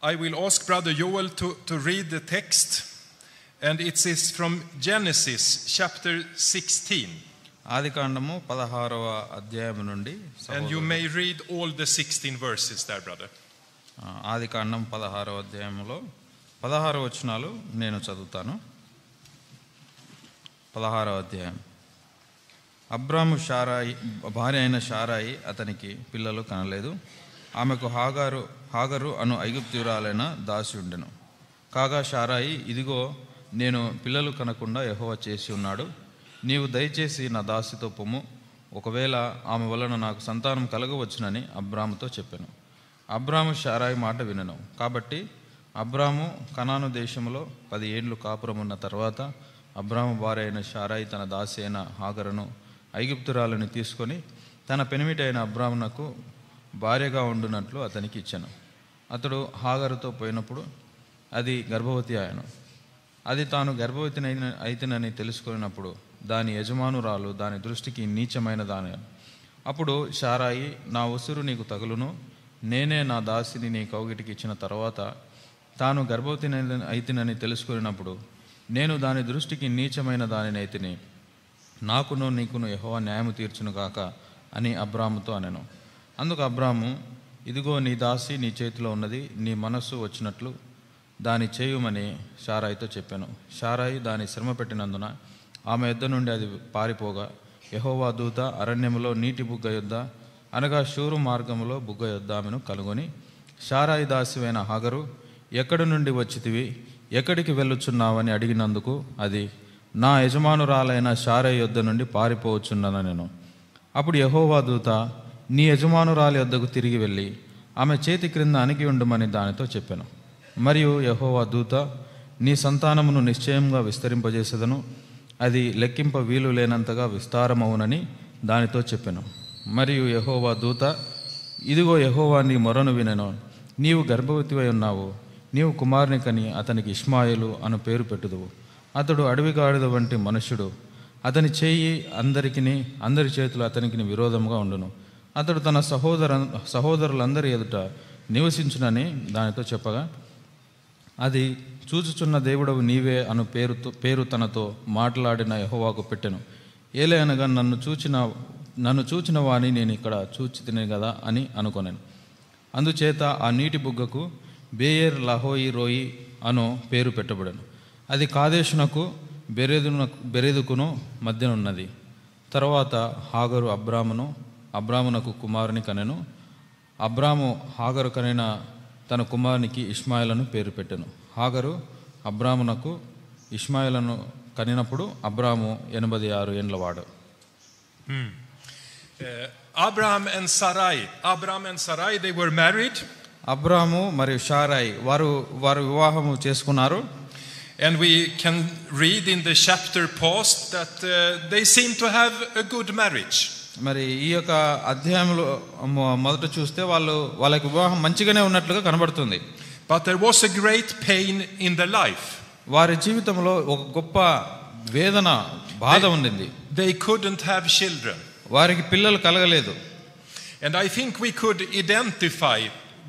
I will ask Brother Joel to read the text, and it is from Genesis chapter 16. ఆదికాండము 16వ అధ్యాయం నుండి. And you may read all the 16 verses there, brother. ఆదికాండం 16వ అధ్యాయంలో 16 వచనాలు నేను చదువుతాను. 16వ అధ్యాయం. అబ్రాము భార్య అయిన షారాయి అతనికి పిల్లలు కనలేదు. ఆమెకు హాగరు అను ఐగుప్తీయురాలైన దాసి ఉండెను. కాగా షారాయి, ఇదిగో నేను పిల్లలు కనకుండా యెహోవా చేసి ఉన్నాడు, నీవు దయచేసి నా దాసితో పొమ్ము, ఒకవేళ ఆమె వలన నాకు సంతానం కలగవచ్చునని అబ్రాముతో చెప్పాను. అబ్రాము షారాయి మాట వినెను. కాబట్టి అబ్రాము కనాను దేశంలో 10 ఏండ్లు కాపురం ఉన్న తర్వాత అబ్రాము భార్య అయిన షారాయి తన దాసి అయిన హాగరును ఐగుప్తురాలను తీసుకొని తన పెనిమిటి అయిన అబ్రామునకు భార్యగా ఉండునట్లు అతనికి ఇచ్చాను. అతడు హాగరుతో పోయినప్పుడు అది గర్భవతి ఆయను. అది తాను గర్భవతి అయితేనని తెలుసుకున్నప్పుడు దాని యజమానురాలు దాని దృష్టికి నీచమైన దాని. అప్పుడు షారాయి, నా ఉసురు నీకు తగులును, నేనే నా దాసిని నీ కౌగిటికి ఇచ్చిన తర్వాత తాను గర్భవతి అయితేనని తెలుసుకున్నప్పుడు నేను దాని దృష్టికి నీచమైన దానినైతిని, నాకును నీకును యెహోవా న్యాయము తీర్చును గాక అని అబ్రాముతో అనెను. అందుకు అబ్రాము, ఇదిగో నీ దాసి నీ చేతిలో ఉన్నది, నీ మనస్సు వచ్చినట్లు దాని చేయుమని షారాయితో చెప్పాను. షారాయి దాని శ్రమ పెట్టినందున ఆమె యొద్ద నుండి అది పారిపోగా యెహోవా దూత అరణ్యములో నీటి బుగ్గ యొద్ద అనగా షూరు మార్గములో బుగ్గ యొద్ద ఆమెను కనుగొని, షారాయి దాసివైన హాగరు, ఎక్కడి నుండి వచ్చితివి, ఎక్కడికి వెళ్ళుచున్నావని అడిగినందుకు అది, నా యజమానురాలైన షారాయి యొద్ద నుండి పారిపోవచ్చున్నాను. అప్పుడు యెహోవా దూత, నీ యజమానురాలి యొద్దకు తిరిగి వెళ్ళి ఆమె చేతి క్రింద అణిగి ఉండుమని దానితో చెప్పాను. మరియు యెహోవా దూత, నీ సంతానమును నిశ్చయంగా విస్తరింపజేసేదను, అది లెక్కింప వీలు లేనంతగా విస్తారమవునని దానితో చెప్పాను. మరియు యెహోవా దూత, ఇదిగో యెహోవా నీ మొరను వినెను, నీవు గర్భవతివై ఉన్నావు, నీవు కుమారుని కని అతనికి ఇష్మాయేలు అను పేరు పెట్టుదువు. అతడు అడవి గాడిద వంటి మనుష్యుడు, అతని చేయి అందరి చేతులు అతనికి విరోధముగా ఉండును. అతడు తన సహోదరులందరి ఎదుట నివసించునని దానితో చెప్పగా అది, చూచుచున్న దేవుడవు నీవే అను పేరు తనతో మాట్లాడిన యెహోవాకు పెట్టెను. ఏలయనగా నన్ను చూచిన వాని నేను ఇక్కడ చూచి తినే కదా అని అనుకొనెను. అందుచేత ఆ నీటి బుగ్గకు బేయర్ లహోయి రోయి అను పేరు పెట్టబడెను. అది కాదేశునకు బెరెదుకును మధ్యనున్నది. తర్వాత హాగరు అబ్రామునకు కుమారుని కనెను. అబ్రాము హాగరు కనిన తన కుమారునికి ఇష్మాయేలను పేరు పెట్టెను. హాగరు అబ్రామునకు ఇష్మాయేలను కనినప్పుడు అబ్రాము 86 ఏండ్లవాడు. Abraham and Sarai, they were married. అబ్రాము మరియు షారాయి వారు వివాహము చేసుకున్నారు. And we can read in the chapter past that they seem to have a good marriage. మరి ఈ యొక్క అధ్యాయంలో మొదట చూస్తే వాళ్ళకి వివాహం మంచిగానే ఉన్నట్లుగా కనబడుతుంది. But there was a great pain in their life. వారి జీవితంలో ఒక గొప్ప వేదన, బాధ ఉండింది. They couldn't have children. వారికి పిల్లలు కలగలేదు. And I think we could identify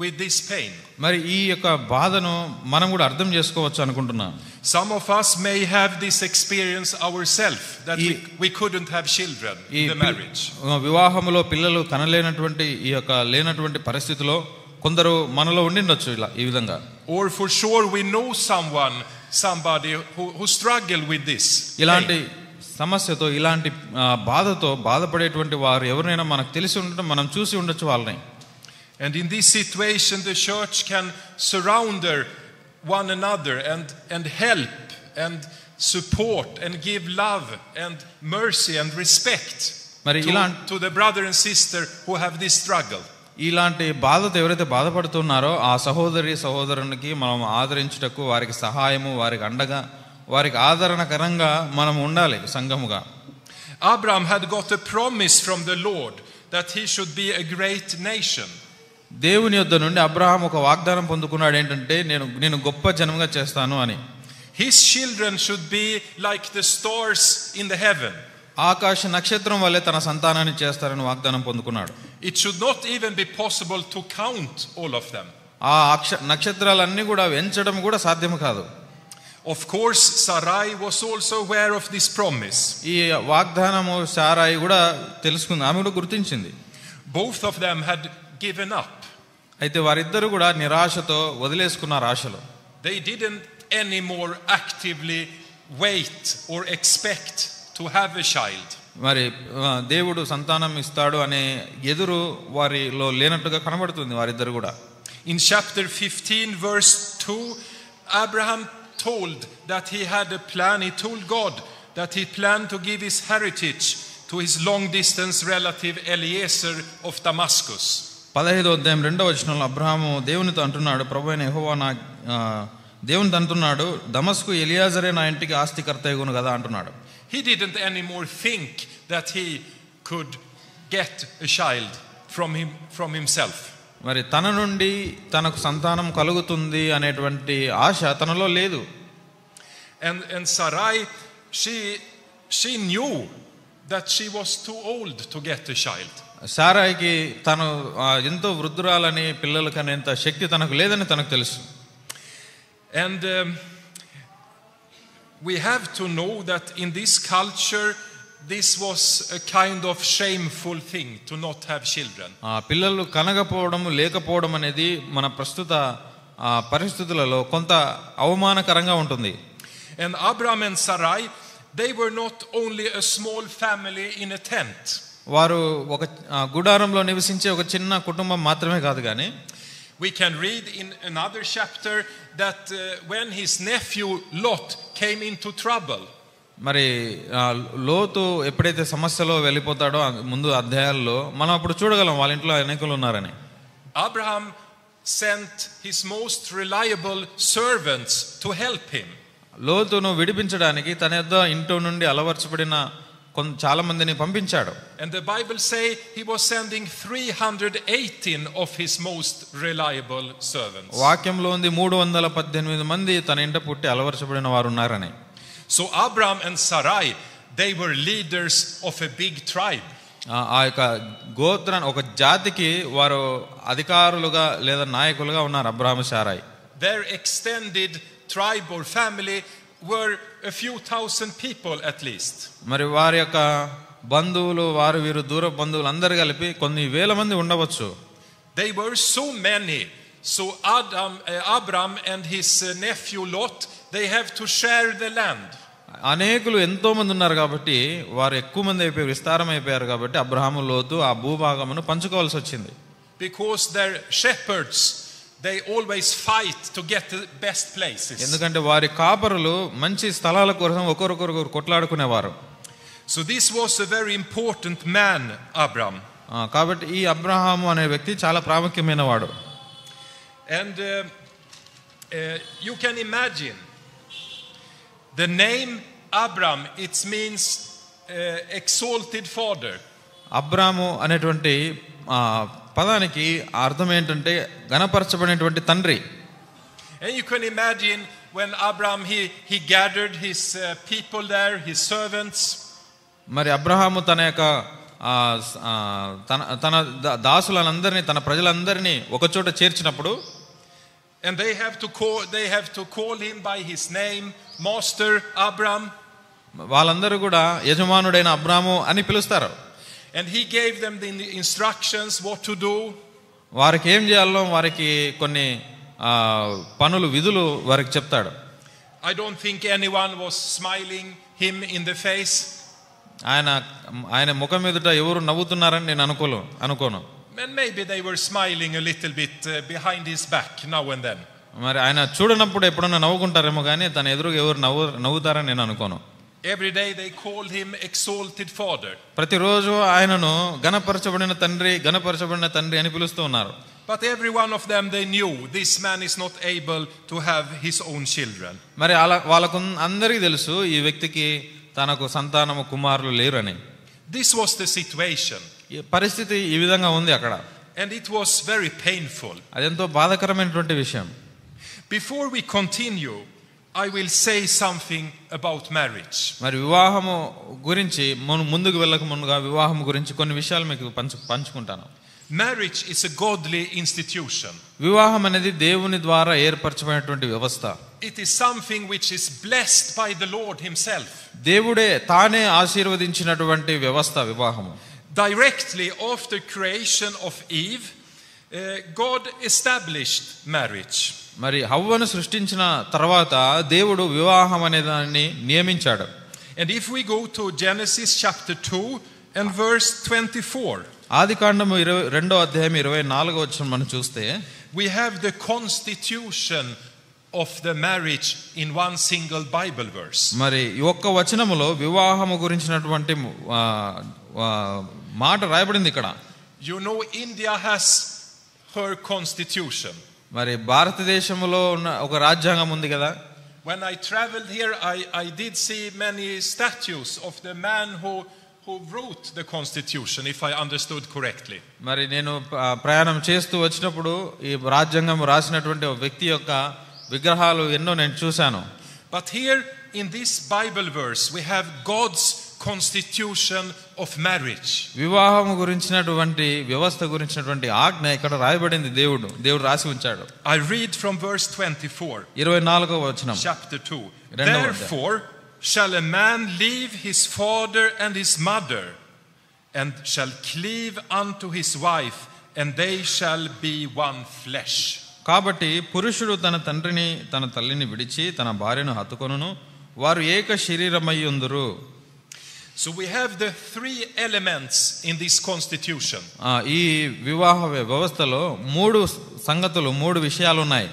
with this pain. మరి ఈ యొక్క బాధను మనం కూడా అర్థం చేసుకోవచ్చు అనుకుంటున్నాను. Some of us may have this experience ourselves, that we couldn't have children in the marriage. వివాహములో పిల్లలు కనలేనటువంటి ఈ యొక్క లేనటువంటి పరిస్థితిలో కొందరు మనలో ఉండిండొచ్చు ఇలా ఈ విధంగా. Or for sure we know somebody who struggle with this. ఇలాంటి సమస్యతో ఇలాంటి బాధతో బాధపడేటువంటి వారు ఎవరైనా మనకు తెలిసి ఉండటం మనం చూసి ఉండొచ్చు వాళ్ళని. And in this situation the church can surround one another and help and support and give love and mercy and respect to the brother and sister who have this struggle. ఇలాంటి బాధతో ఎవరైతే బాధపడుతున్నారో ఆ సహోదరునికి మనం ఆదరించుటకు, వారికి సహాయము, వారికి అండగా, వారికి ఆదరణకరంగా మనం ఉండాలి సంఘముగా. Abraham had got a promise from the Lord that he should be a great nation. దేవుని యొద్ద నుండి అబ్రహాం ఒక వాగ్దానం పొందుకున్నాడు, ఏంటంటే నేను గొప్ప జనముగా చేస్తాను అని. His children should be like the stars in the heaven. ఆకాశ నక్షత్రం వలె తన సంతానాన్ని చేస్తారని వాగ్దానం పొందుకున్నాడు. It should not even be possible to count all of them. ఆ నక్షత్రాలన్నీ కూడా ఎంచడం కూడా సాధ్యం కాదు. Of course, Sarai was also aware of this promise. ఈ వాగ్దానము సారాయి కూడా తెలుసుకుంది, ఆమె కూడా గుర్తించింది. Both of them had given up. అయితే వారిద్దరు కూడా నిరాశతో వదిలేసుకున్నారు ఆశలు. They didn't anymore actively wait or expect to have a child. మరి దేవుడు సంతానం ఇస్తాడు అనే ఎదురు వారిలో లేనట్టుగా కనబడుతుంది వారిద్దరు కూడా. In chapter 15 verse 2, Abraham told that he had a plan. He told God that he planned to give his heritage to his long distance relative Eliezer of Damascus. 15వ అధ్యాయం 2వ వచనంలో అబ్రహాము దేవునితో అంటున్నాడు, ప్రభువైన యెహోవా దేవునితో అంటున్నాడు, దమస్కు ఎలియాజరే నా ఇంటికి ఆస్తికర్త అయ్యును కదా అంటున్నాడు. He didn't anymore think that he could get a child from himself. మరి తన నుండి తనకు సంతానం కలుగుతుంది అనేటువంటి ఆశ తనలో లేదు. And Sarai, she knew that she was too old to get a child. సారాయికి తను ఎంతో వృద్ధురాలని పిల్లలు కనేంత శక్తి తనకు లేదని తనకు తెలుసు. And we have to know that in this culture this was a kind of shameful thing to not have children. పిల్లలు కనగపోవడం లేకపోవడం అనేది మన ప్రస్తుత పరిస్థితులలో కొంత అవమానకరంగా ఉంటుంది. And Abraham and Sarai, they were not only a small family in a tent. వారు ఒక గుడారంలో నివసించే ఒక చిన్న కుటుంబం మాత్రమే కాదు కానీ, we can read in another chapter that when his nephew Lot came into trouble, మరి లోతు ఎప్పుడైతే సమస్యలో వెళ్ళిపోతాడో ముందు అధ్యాయాల్లో మనం అప్పుడు చూడగలం వాళ్ళ ఇంట్లో అనేకులు ఉన్నారని. Abraham sent his most reliable servants to help him. లోతును విడిపించడానికి తన యొద్ద ఇంట్లో నుండి అలవర్చబడిన చాలా మందిని పంపించాడు. And the Bible say he was sending 318 of his most reliable servants. వాక్యంలో ఉంది 318 మంది తన ఇంట పుట్టి అలవర్చబడిన వారు ఉన్నారని. So Abraham and Sarai, they were leaders of a big tribe. ఆ యొక్క గోత్రాన్ని ఒక జాతికి వారు అధికారులుగా లేదా నాయకులుగా ఉన్నారు అబ్రాహాము సారాయి. Their extended tribe or family were a few thousand people at least. మరి వారి యొక్క బంధువులు వారు వీరు దూర బంధువులు అందరు కలిపి కొన్ని వేల మంది ఉండవచ్చు. They were so many. So Abraham and his nephew Lot, they have to share the land. అనేకులు ఎంతో మంది ఉన్నారు కాబట్టి వారు ఎక్కువ మంది అయిపోయారు, విస్తారం అయిపోయారు కాబట్టి అబ్రహాము లోతు ఆ భూభాగమును పంచుకోవాల్సి వచ్చింది. Because their shepherds, they always fight to get the best places. ఎందుకంటే వారి కాపరులు మంచి స్థలాల కోసం ఒకరికొకరు కొట్లాడుకునేవారు. So this was a very important man, Abraham. కాబట్టి ఈ అబ్రహాము అనే వ్యక్తి చాలా ప్రాముఖ్యమైన వాడు. And you can imagine the name Abram, it means exalted father. అబ్రాము అనేటువంటి పదానికి అర్థం ఏంటంటే గణపరచబడినటువంటి తండ్రి. And you can imagine when Abram he gathered his people there, his servants. మరి అబ్రహాము తన యొక్క తన దాసులందరినీ తన ప్రజలందరినీ ఒకచోట చేర్చినప్పుడు, and they have to call him by his name, Master Abram. వాళ్ళందరూ కూడా యజమానుడైన అబ్రాము అని పిలుస్తారు. And he gave them the instructions what to do. వారికి ఏం చేయాలో వారికి కొన్ని పనులు విధులు వారికి చెప్తాడు. I don't think anyone was smiling him in the face. ఆయన ముఖం మీదట ఎవరు నవ్వుతున్నారని నేను అనుకోను. And maybe they were smiling a little bit behind his back now and then. మరి ఆయన చూడనప్పుడు ఎప్పుడన్నా నవ్వుకుంటారేమో కానీ తన ఎదురుగా ఎవరు నవ్వుతారని నేను అనుకోను. Every day they called him exalted father. ప్రతిరోజు ఆయనను గణపరచబడిన తండ్రి అని పిలుస్తూ ఉన్నారు. But every one of them, they knew this man is not able to have his own children. మరి వాళ్ళకు అందరికీ తెలుసు ఈ వ్యక్తికి తనకు సంతానము కుమారులు లేరని. This was the situation. పరిస్థితి ఈ విధంగా ఉంది అక్కడ. And it was very painful. అదెంతో బాధాకరమైనటువంటి విషయం. Before we continue, I will say something about marriage. మరి వివాహము గురించి ముందుకు వెళ్ళక ముందుగా వివాహం గురించి కొన్ని విషయాలు మీకు పంచుకుంటాను. Marriage is a godly institution. వివాహం అనేది దేవుని ద్వారా ఏర్పరచబడినటువంటి వ్యవస్థ. It is something which is blessed by the Lord himself. దేవుడే తానే ఆశీర్వదించినటువంటి వ్యవస్థ వివాహము. Directly after creation of Eve, God established marriage. మరి హవ్వను సృష్టించిన తర్వాత దేవుడు వివాహం అనే దాన్ని నియమించాడు. And if we go to Genesis chapter 2 and verse 24, ఆదికాండము 22వ అధ్యాయం 24వ వచనం మనం చూస్తే, we have the constitution of the marriage in one single Bible verse. మరి ఈ ఒక్క వచనములో వివాహము గురించినటువంటి మాట రాయబడింది ఇక్కడ. You know, India has her constitution. మరి భారతదేశంలో ఉన్న ఒక రాజ్యాంగం ఉంది కదా. When I traveled here, I did see many statues of the man who wrote the constitution, if I understood correctly. మరి నేను ప్రయాణం చేస్తూ వచ్చినప్పుడు ఈ రాజ్యాంగం రాసినటువంటి వ్యక్తి యొక్క విగ్రహాలు ఎన్నో నేను చూశాను. But here in this Bible verse we have God's constitution of marriage. వివాహం గురించినటువంటి వ్యవస్థ గురించినటువంటి ఆజ్ఞ ఇక్కడ రాయబడింది. దేవుడు రాసి ఉంచాడు. I read from verse 24. 24వ వచనం. Chapter 2. Therefore shall a man leave his father and his mother, and shall cleave unto his wife, and they shall be one flesh. కాబట్టి పురుషుడు తన తండ్రిని తన తల్లిని విడిచి తన భార్యను హత్తుకొనును, వారు ఏక శరీరమయ్యుందురు. So we have the three elements in this constitution. ఈ వివాహ వ్యవస్థలో మూడు సంగతులు, మూడు విషయాలు ఉన్నాయి.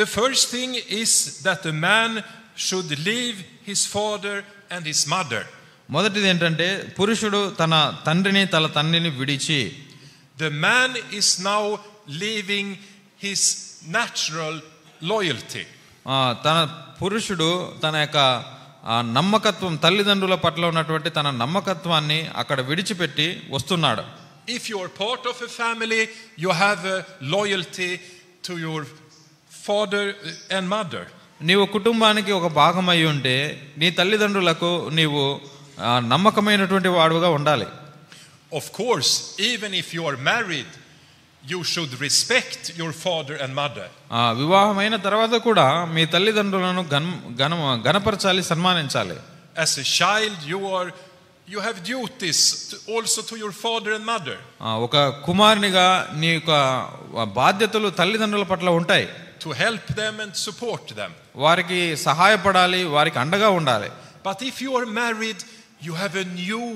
The first thing is that the man should leave his father and his mother. మొదటిది ఏంటంటే పురుషుడు తన తండ్రిని తన తల్లిని విడిచి. The man is now leaving his natural loyalty. తన పురుషుడు తన యొక్క నమ్మకత్వం, తల్లిదండ్రుల పట్ల ఉన్నటువంటి తన నమ్మకత్వాన్ని అక్కడ విడిచిపెట్టి వస్తున్నాడు. If you are part of a family, you have a loyalty to your father and mother. నీవు కుటుంబానికి ఒక భాగం అయి ఉంటే నీ తల్లిదండ్రులకు నీవు నమ్మకమైనటువంటి వాడుగా ఉండాలి. Of course, even if you are married, you should respect your father and mother. వివాహమైన తర్వాత కూడా మీ తల్లిదండ్రులను గణపరచాలి, సన్మానించాలి. As a child you have duties also to your father and mother. ఒక కుమారునిగా నీ యొక్క బాధ్యతలు తల్లిదండ్రుల పట్ల ఉంటాయి. To help them and support them. వారికి సహాయపడాలి, వారికి అండగా ఉండాలి. But if you are married, you have a new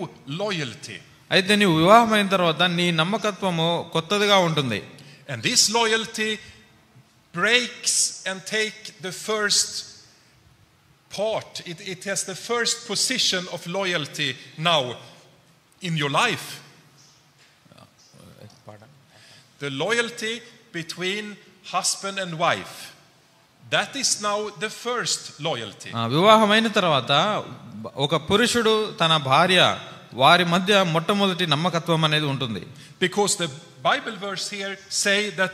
loyalty. అయితే నీ వివాహం అయిన తర్వాత నీ నమ్మకత్వము కొత్తదిగా ఉంటుంది. And this loyalty breaks and take the first part. It has the first position of loyalty now in your life. The loyalty between husband and wife, that is now the first loyalty. వివాహమైన తర్వాత ఒక పురుషుడు తన భార్య వారి మధ్య మొట్టమొదటి నమ్మకత్వం అనేది ఉంటుంది. Because the Bible verse here say that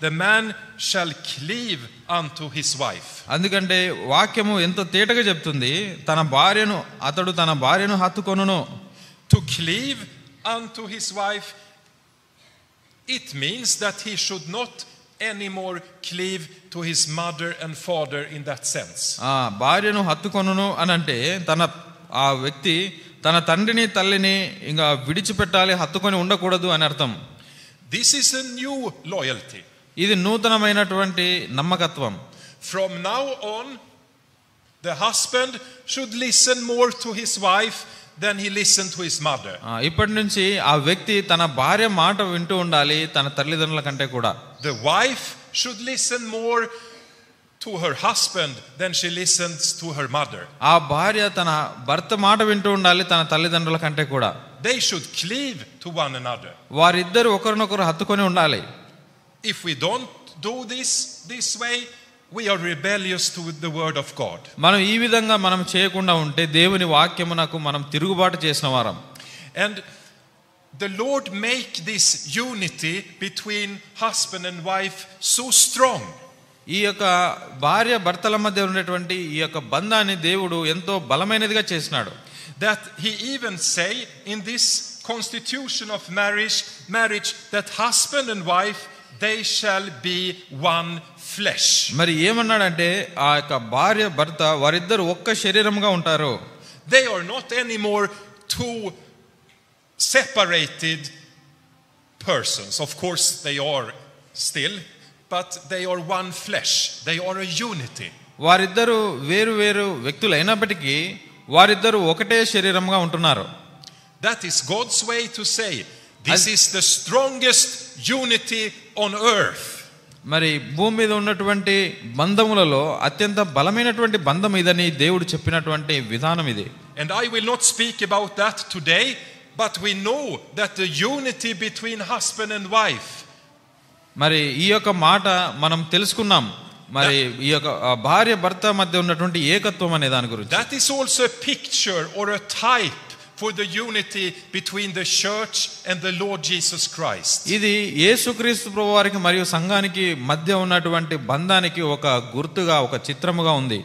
the man shall cleave unto his wife. అందుకంటే వాక్యము ఎంతో తేటగా చెప్తుంది, అతడు తన భార్యను హత్తుకొనును. To cleave unto his wife, it means that he should not anymore cleave to his mother and father in that sense. భార్యను హత్తుకొనును అని అంటే ఆ వ్యక్తి తన తండ్రిని తల్లిని ఇంకా విడిచిపెట్టాలి, హత్తుకొని ఉండకూడదు అని అర్థం. This is a new loyalty. ఇది నూతనమైనటువంటి నమ్మకత్వం. From now on, the husband should listen more to his wife than he listened to his mother. ఇప్పటి నుంచి ఆ వ్యక్తి తన భార్య మాట వింటూ ఉండాలి, తన తల్లిదండ్రుల కంటే కూడా. The wife should listen more to her husband than she listens to her mother. ఆ భార్య తన భర్త మాట వింటూ ఉండాలి, తన తల్లిదండ్రుల కంటే కూడా. They should cleave to one another. వారిద్దరు ఒకరినొకరు హత్తుకొని ఉండాలి. If we don't do this way, we are rebellious to the word of God. మనం ఈ విధంగా మనం చేయకుండా ఉంటే దేవుని వాక్యమునకు మనం తిరుగుబాటు చేసిన వారం. And the Lord make this unity between husband and wife so strong. ఈ యొక్క భార్య భర్తల మధ్య ఉన్నటువంటి ఈ యొక్క బంధాన్ని దేవుడు ఎంతో బలమైనదిగా చేసినాడు. That he even say in this constitution of marriage that husband and wife, they shall be one flesh. మరి ఏమన్నాడంటే ఆ యొక్క భార్య భర్త వారిద్దరు ఒక్క శరీరంగా ఉంటారు. They are not anymore two separated persons. Of course they are still, but they are one flesh. They are a unity. వారిద్దరు వేరు వేరు వ్యక్తులు అయినప్పటికీ వారిద్దరు ఒకటే శరీరంగా ఉంటున్నారు. That is God's way to say this is the strongest unity on earth. మరి భూమి మీద ఉన్నటువంటి బంధములలో అత్యంత బలమైనటువంటి బంధం ఇదని దేవుడు చెప్పినటువంటి విధానం ఇది. And I will not speak about that today, but we know that the unity between husband and wife. మరి ఈ యొక్క మాట మనం తెలుసుకున్నాం. మరి ఈ యొక్క భార్య భర్త మధ్య ఉన్నటువంటి ఏకత్వం అనే దాని గురించి. That is also a picture or a type for the unity between the church and the Lord Jesus Christ. ఇది యేసుక్రీస్తు ప్రభువారికి మరియు సంఘానికి మధ్య ఉన్నటువంటి బంధానికి ఒక గుర్తుగా ఒక చిత్రముగా ఉంది.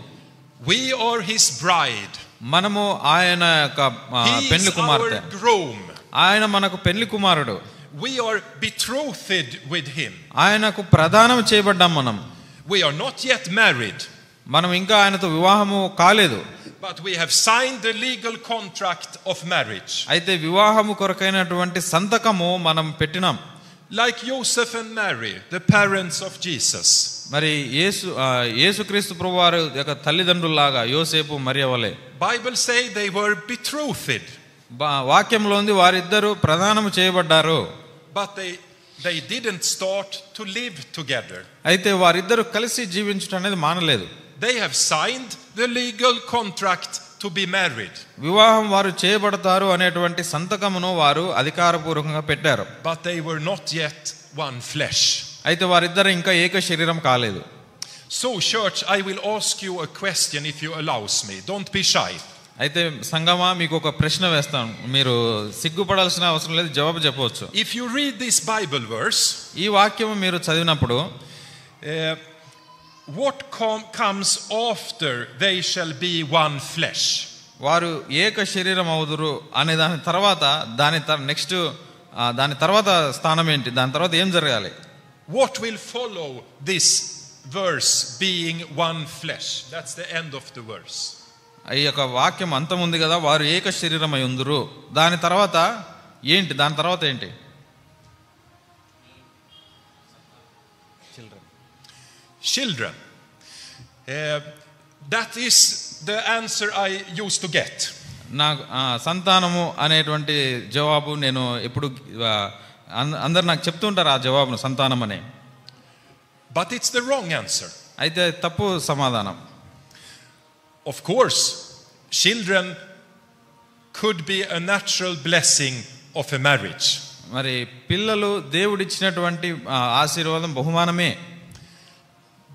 We are his bride. మనము ఆయన యొక్క పెళ్లి కుమార్తె. ఆయన మనకు పెళ్లి కుమారుడు. We are betrothed with him. ఆయనకు ప్రదానం చేయబడ్డాం మనం. We are not yet married. మనం ఇంకా ఆయనతో వివాహము కాలేదు. But we have signed the legal contract of marriage. అయితే వివాహము కొరకైనటువంటి సంతకము మనం పెట్టినాం. Like Joseph and Mary, the parents of Jesus. మరి యేసుక్రీస్తు ప్రభువారి యొక్క తల్లిదండ్రుల్లాగా యోసేపు మరియ వలె. Bible say they were betrothed. వాక్యంలో ఉంది వారిద్దరు ప్రదానము చేయబడ్డారు. But they didn't start to live together. అయితే వారిద్దరు కలిసి జీవించడం అనేది మానలేదు. They have signed the legal contract to be married. వివాహం వారు చేయబడతారు అనేటువంటి సంతకమును వారు అధికారపూర్వకంగా పెట్టారు. But they were not yet one flesh. అయితే వారిద్దరు ఇంకా ఏక శరీరం కాలేదు. So church, I will ask you a question if you allows me. Don't be shy. అయితే సంగమా మీకు ఒక ప్రశ్న వేస్తాను. మీరు సిగ్గుపడాల్సిన అవసరం లేదు, జవాబు చెప్పవచ్చు. If you read this Bible verse, ఈ వాక్యము మీరు చదివినప్పుడు what comes after they shall be one flesh? వారు ఏక శరీరం అవుదురు అనే దాని తర్వాత నెక్స్ట్ దాని తర్వాత స్థానం ఏంటి, దాని తర్వాత ఏం జరగాలి? What will follow this verse being one flesh? That's the end of the verse. ఈ యొక్క వాక్యం అంతం ఉంది కదా, వారు ఏక శరీరమై ఉందురు. దాని తర్వాత ఏంటి? దాని తర్వాత ఏంటి? Children. That is the answer I used to get. నా సంతానము అనేటువంటి జవాబు నేను ఎప్పుడు అందరు నాకు చెప్తుంటారు ఆ జవాబును, సంతానం అనే. But it's the wrong answer. అయితే తప్పు సమాధానం. Of course, children could be a natural blessing of a marriage. మరి పిల్లలు దేవుడిచ్చినటువంటి ఆశీర్వాదం, బహుమానమే.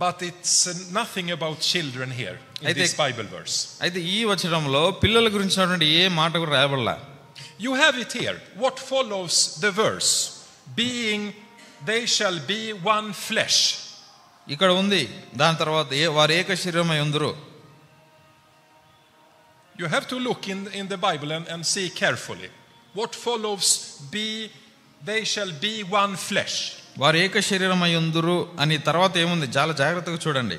But it's nothing about children here in this Bible verse. అయితే ఈ వచనంలో పిల్లల గురించినటువంటి ఏ మాట కూడా రాయబడలా. You have it here. What follows the verse? Being they shall be one flesh. ఇక్కడ ఉంది. దాని తర్వాత వారు ఏక శరీరమై ఉందురు. You have to look in the Bible and see carefully. What follows they shall be one flesh. వారు ఏక శరీరమై ఉందురు అని తర్వాత ఏముంది? చాలా జాగ్రత్తగా చూడండి.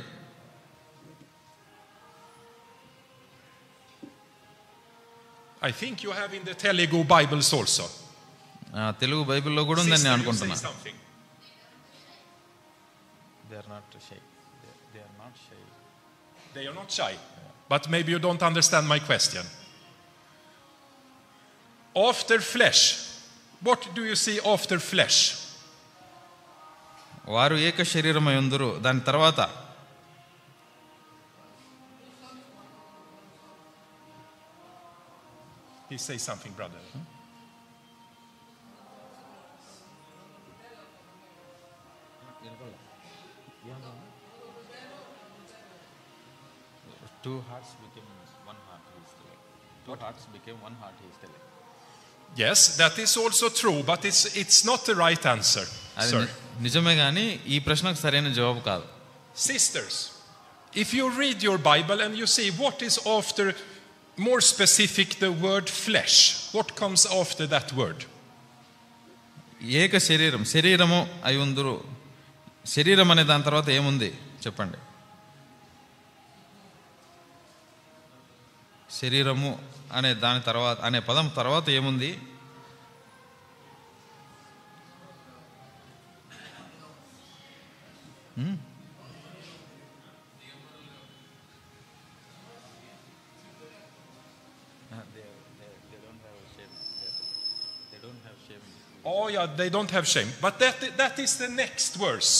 I think you have in the Telugu Bibles also. Telugu బైబిల్లో కూడా ఉందని నేను అనుకుంటున్నా. They are not shy. They are not shy. But maybe you don't understand my question. After flesh, what do you see after flesh? వారు ఏక శరీరమై ఉందురు. దాని తర్వాత he says something, brother. Two hearts became one heart, he is telling. Two hearts became one heart, he is telling. Yes, that is also true, but it's not the right answer. Sir. నిజమే గాని ఈ ప్రశ్నకు సరైన జవాబు కాదు. Sisters, if you read your Bible and you see what is after more specific, the word flesh. What comes after that word? ఏక శరీరం, శరీరము అయి ఉందురు. శరీరం అనే దాని తర్వాత ఏముంది చెప్పండి. శరీరము అనే దాని తర్వాత అనే పదం తర్వాత ఏముంది? Oh yeah, they don't have shame. But that is the next verse.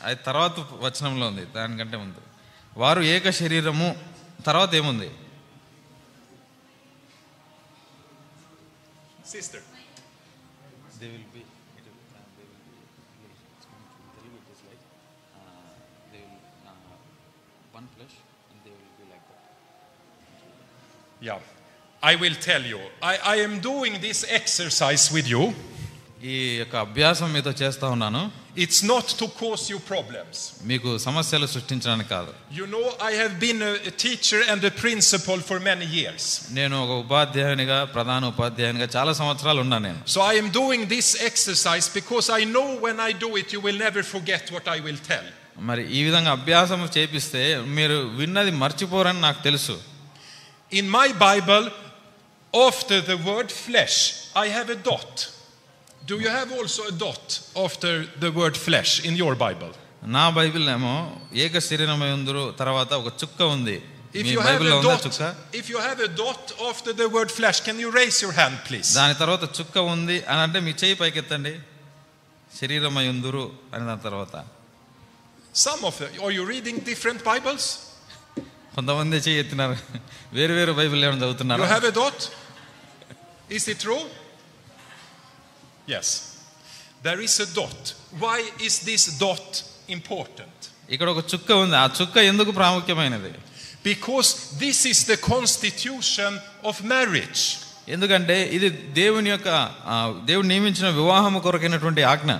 అది తర్వాత వచనంలో ఉంది, దానికంటే ముందు. వారు ఏక శరీరము తర్వాత ఏముంది? Sister. They will be one flesh and they will be like that. Yeah. I will tell you. I am doing this exercise with you. ఈ యొక్క అభ్యాసం మీతో చేస్తా ఉన్నాను. It's not to cause you problems. మీకు సమస్యలు సృష్టించడానికి కాదు. You know, I have been a teacher and a principal for many years. నేను ఒక ఉపాధ్యాయునిగా, ప్రధాన ఉపాధ్యాయునిగా చాలా సంవత్సరాలు ఉన్నాను నేను. So I am doing this exercise because I know when I do it you will never forget what I will tell. మరి ఈ విధంగా అభ్యాసం చేపిస్తే మీరు విన్నది మర్చిపోరని నాకు తెలుసు. In my Bible, after the word flesh, I have a dot. Do you have also a dot after the word flesh in your Bible? నా బైబిల్ ఏమో ఏక శరీరమై ఉందురు తర్వాత ఒక చుక్క ఉంది. మీ బైబిల్లో ఉందా చుక్క? If you have a dot after the word flesh, can you raise your hand please? దాని తర్వాత చుక్క ఉంది అని అంటే మీ చెయ్యి పైకెత్తండి. శరీరమై ఉందురు అని దాని తర్వాత. Some of them, are you reading different Bibles? కొంతమంది చెయ్యి ఎత్తినారు. వేరు వేరు బైబిల్ ఏమైనా చదువుతున్నారు. You have a dot? Is it true? Yes. There is a dot. Why is this dot important? ఇక్కడ ఒక చుక్క ఉంది. ఆ చుక్క ఎందుకు ప్రాముఖ్యమైనది? Because this is the constitution of marriage. ఎందుకంటే ఇది దేవుని యొక్క దేవుడు నియమించిన వివాహము కొరకైనటువంటి ఆజ్ఞ.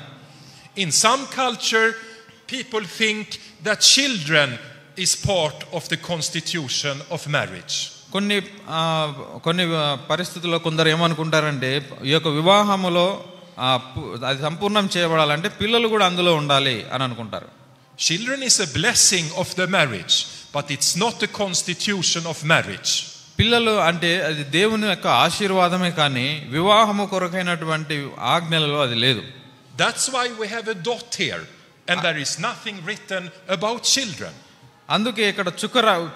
In some culture people think that children is part of the constitution of marriage. కొన్ని పరిస్థితుల్లో కొందరు ఏమనుకుంటారంటే ఈ యొక్క వివాహములో అది సంపూర్ణం చేయబడాలంటే పిల్లలు కూడా అందులో ఉండాలి అని అనుకుంటారు. Children is a blessing of the marriage, but it's not the constitution of marriage. పిల్లలు అంటే అది దేవుని యొక్క ఆశీర్వాదమే కానీ వివాహము కొరకైనటువంటి ఆజ్ఞలలో అది లేదు. That's why we have a dot here and there is nothing written about children. అందుకే ఇక్కడ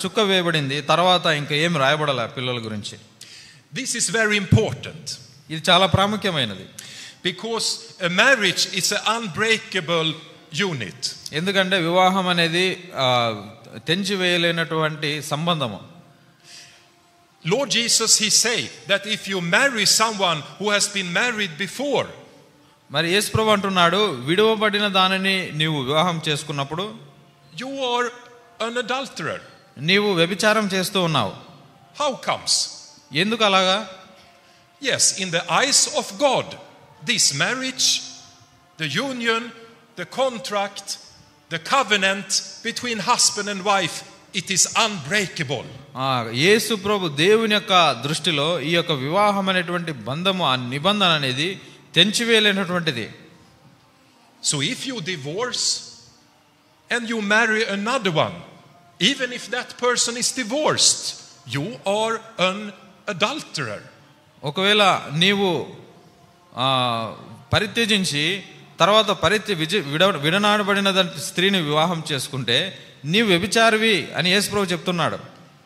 చుక్క వేయబడింది, తర్వాత ఇంకా ఏం రాయబడాల పిల్లల గురించి. This is very important. ఇది చాలా ప్రాముఖ్యమైనది. Because a marriage is an unbreakable unit. ఎందుకంటే వివాహం అనేది తెంచివేయలేనటువంటి సంబంధము. Lord Jesus, he say that if you marry someone who has been married before, మరి యేసు ప్రభువు అంటున్నాడు, విడువబడిన దానిని నీవు వివాహం చేసుకున్నప్పుడు you are an adulterer. నీవు వ్యభిచారం చేస్తూ ఉన్నావు. How comes? ఎందుకు అలాగా? Yes, in the eyes of God, this marriage, the union, the contract, the covenant between husband and wife, it is unbreakable. యేసు ప్రభు దేవుని యొక్క దృష్టిలో ఈ యొక్క వివాహం అనేటువంటి బంధము, ఆ నిబంధన అనేది తెంచివేయలేనటువంటిది. So if you divorce and you marry another one, even if that person is divorced, you are an adulterer. ఒకవేళ నీవు పరిత్యజించి తర్వాత విడనాడబడిన స్త్రీని వివాహం చేసుకుంటే నీవు వ్యభిచారివి అని యేసు ప్రభువు చెప్తున్నాడు.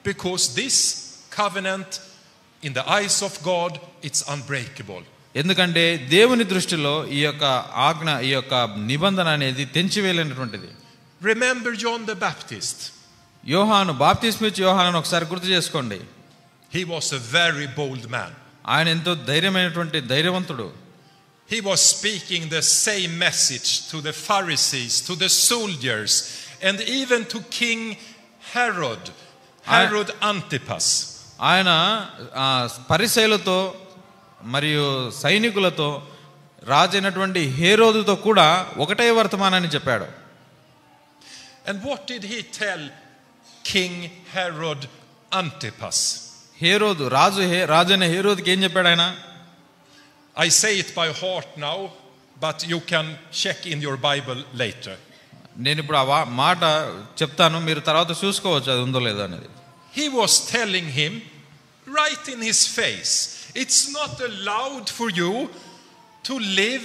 Because this covenant in the eyes of God, it's unbreakable. ఎందుకంటే దేవుని దృష్టిలో ఈ యొక్క ఆజ్ఞ, ఈ యొక్క నిబంధన అనేది తెంచివేయలేనటువంటిది. Remember John the Baptist. యోహాను, బాప్తిస్మిచ్చు యోహాను ఒకసారి గుర్తు చేసుకోండి. He was a very bold man. ఆయన ఎంతో ధైర్యమైనటువంటి ధైర్యవంతుడు. He was speaking the same message to the Pharisees, to the soldiers, and even to King Herod Antipas. ఆయన పరిసయ్యులతో మరియు సైనికులతో రాజైనటువంటి హేరోదుతో కూడా ఒకటే వర్తమానాన్ని చెప్పాడు. And what did he tell King Herod Antipas? హేరోదు రాజైన హేరోదుకి ఏం చెప్పాడు ఆయన? I say it by heart now, but you can check in your Bible later. నేను ఇప్పుడు ఆ మాట చెప్తాను, మీరు తర్వాత చూసుకోవచ్చు అది ఉందో లేదో అనేది. He was telling him right in his face, it's not allowed for you to live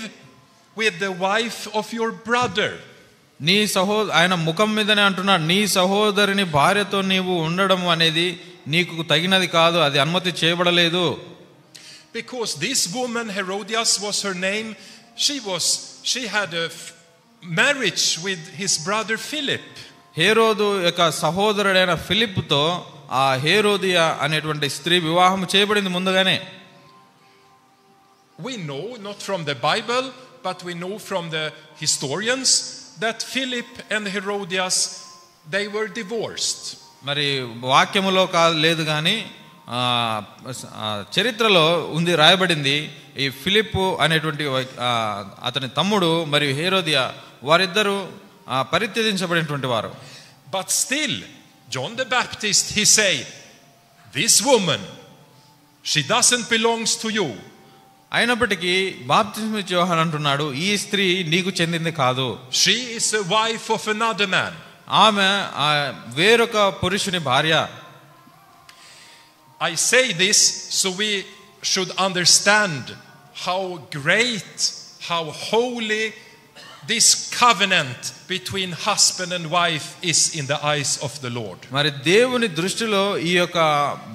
with the wife of your brother. ఆయన ముఖం మీదనే అంటున్నాడు, నీ సహోదరుని భార్యతో నీవు ఉండడం అనేది నీకు తగినది కాదు, అది అనుమతి చేయబడలేదు. Because this woman, Herodias was her name, she had a marriage with his brother Philip. హేరోదు యొక్క సహోదరుడైన ఫిలిప్తో ఆ హేరోదియా అనేటువంటి స్త్రీ వివాహం చేయబడింది ముందుగానే. We know not from the Bible, but we know from the historians that Philip and Herodias, they were divorced. మరి వాక్యములో లేదు కానీ చరిత్రలో ఉంది, రాయబడింది. ఈ ఫిలిప్ అనేటువంటి అతని తమ్ముడు మరియు హేరోదియా వారిద్దరూ పరిత్యజించబడినటువంటి వారు. But still John the Baptist, he say, this woman, she doesn't belongs to you. అయినప్పటికీ బాప్తిస్మం ఇచ్చే యోహాను అంటున్నాడు, ఈ స్త్రీ నీకు చెందింది కాదు. She is a wife of another man. ఆమె వేరొక పురుషుని భార్య. I say this so we should understand how great, how holy this covenant between husband and wife is in the eyes of the Lord. మరి దేవుని దృష్టిలో ఈ యొక్క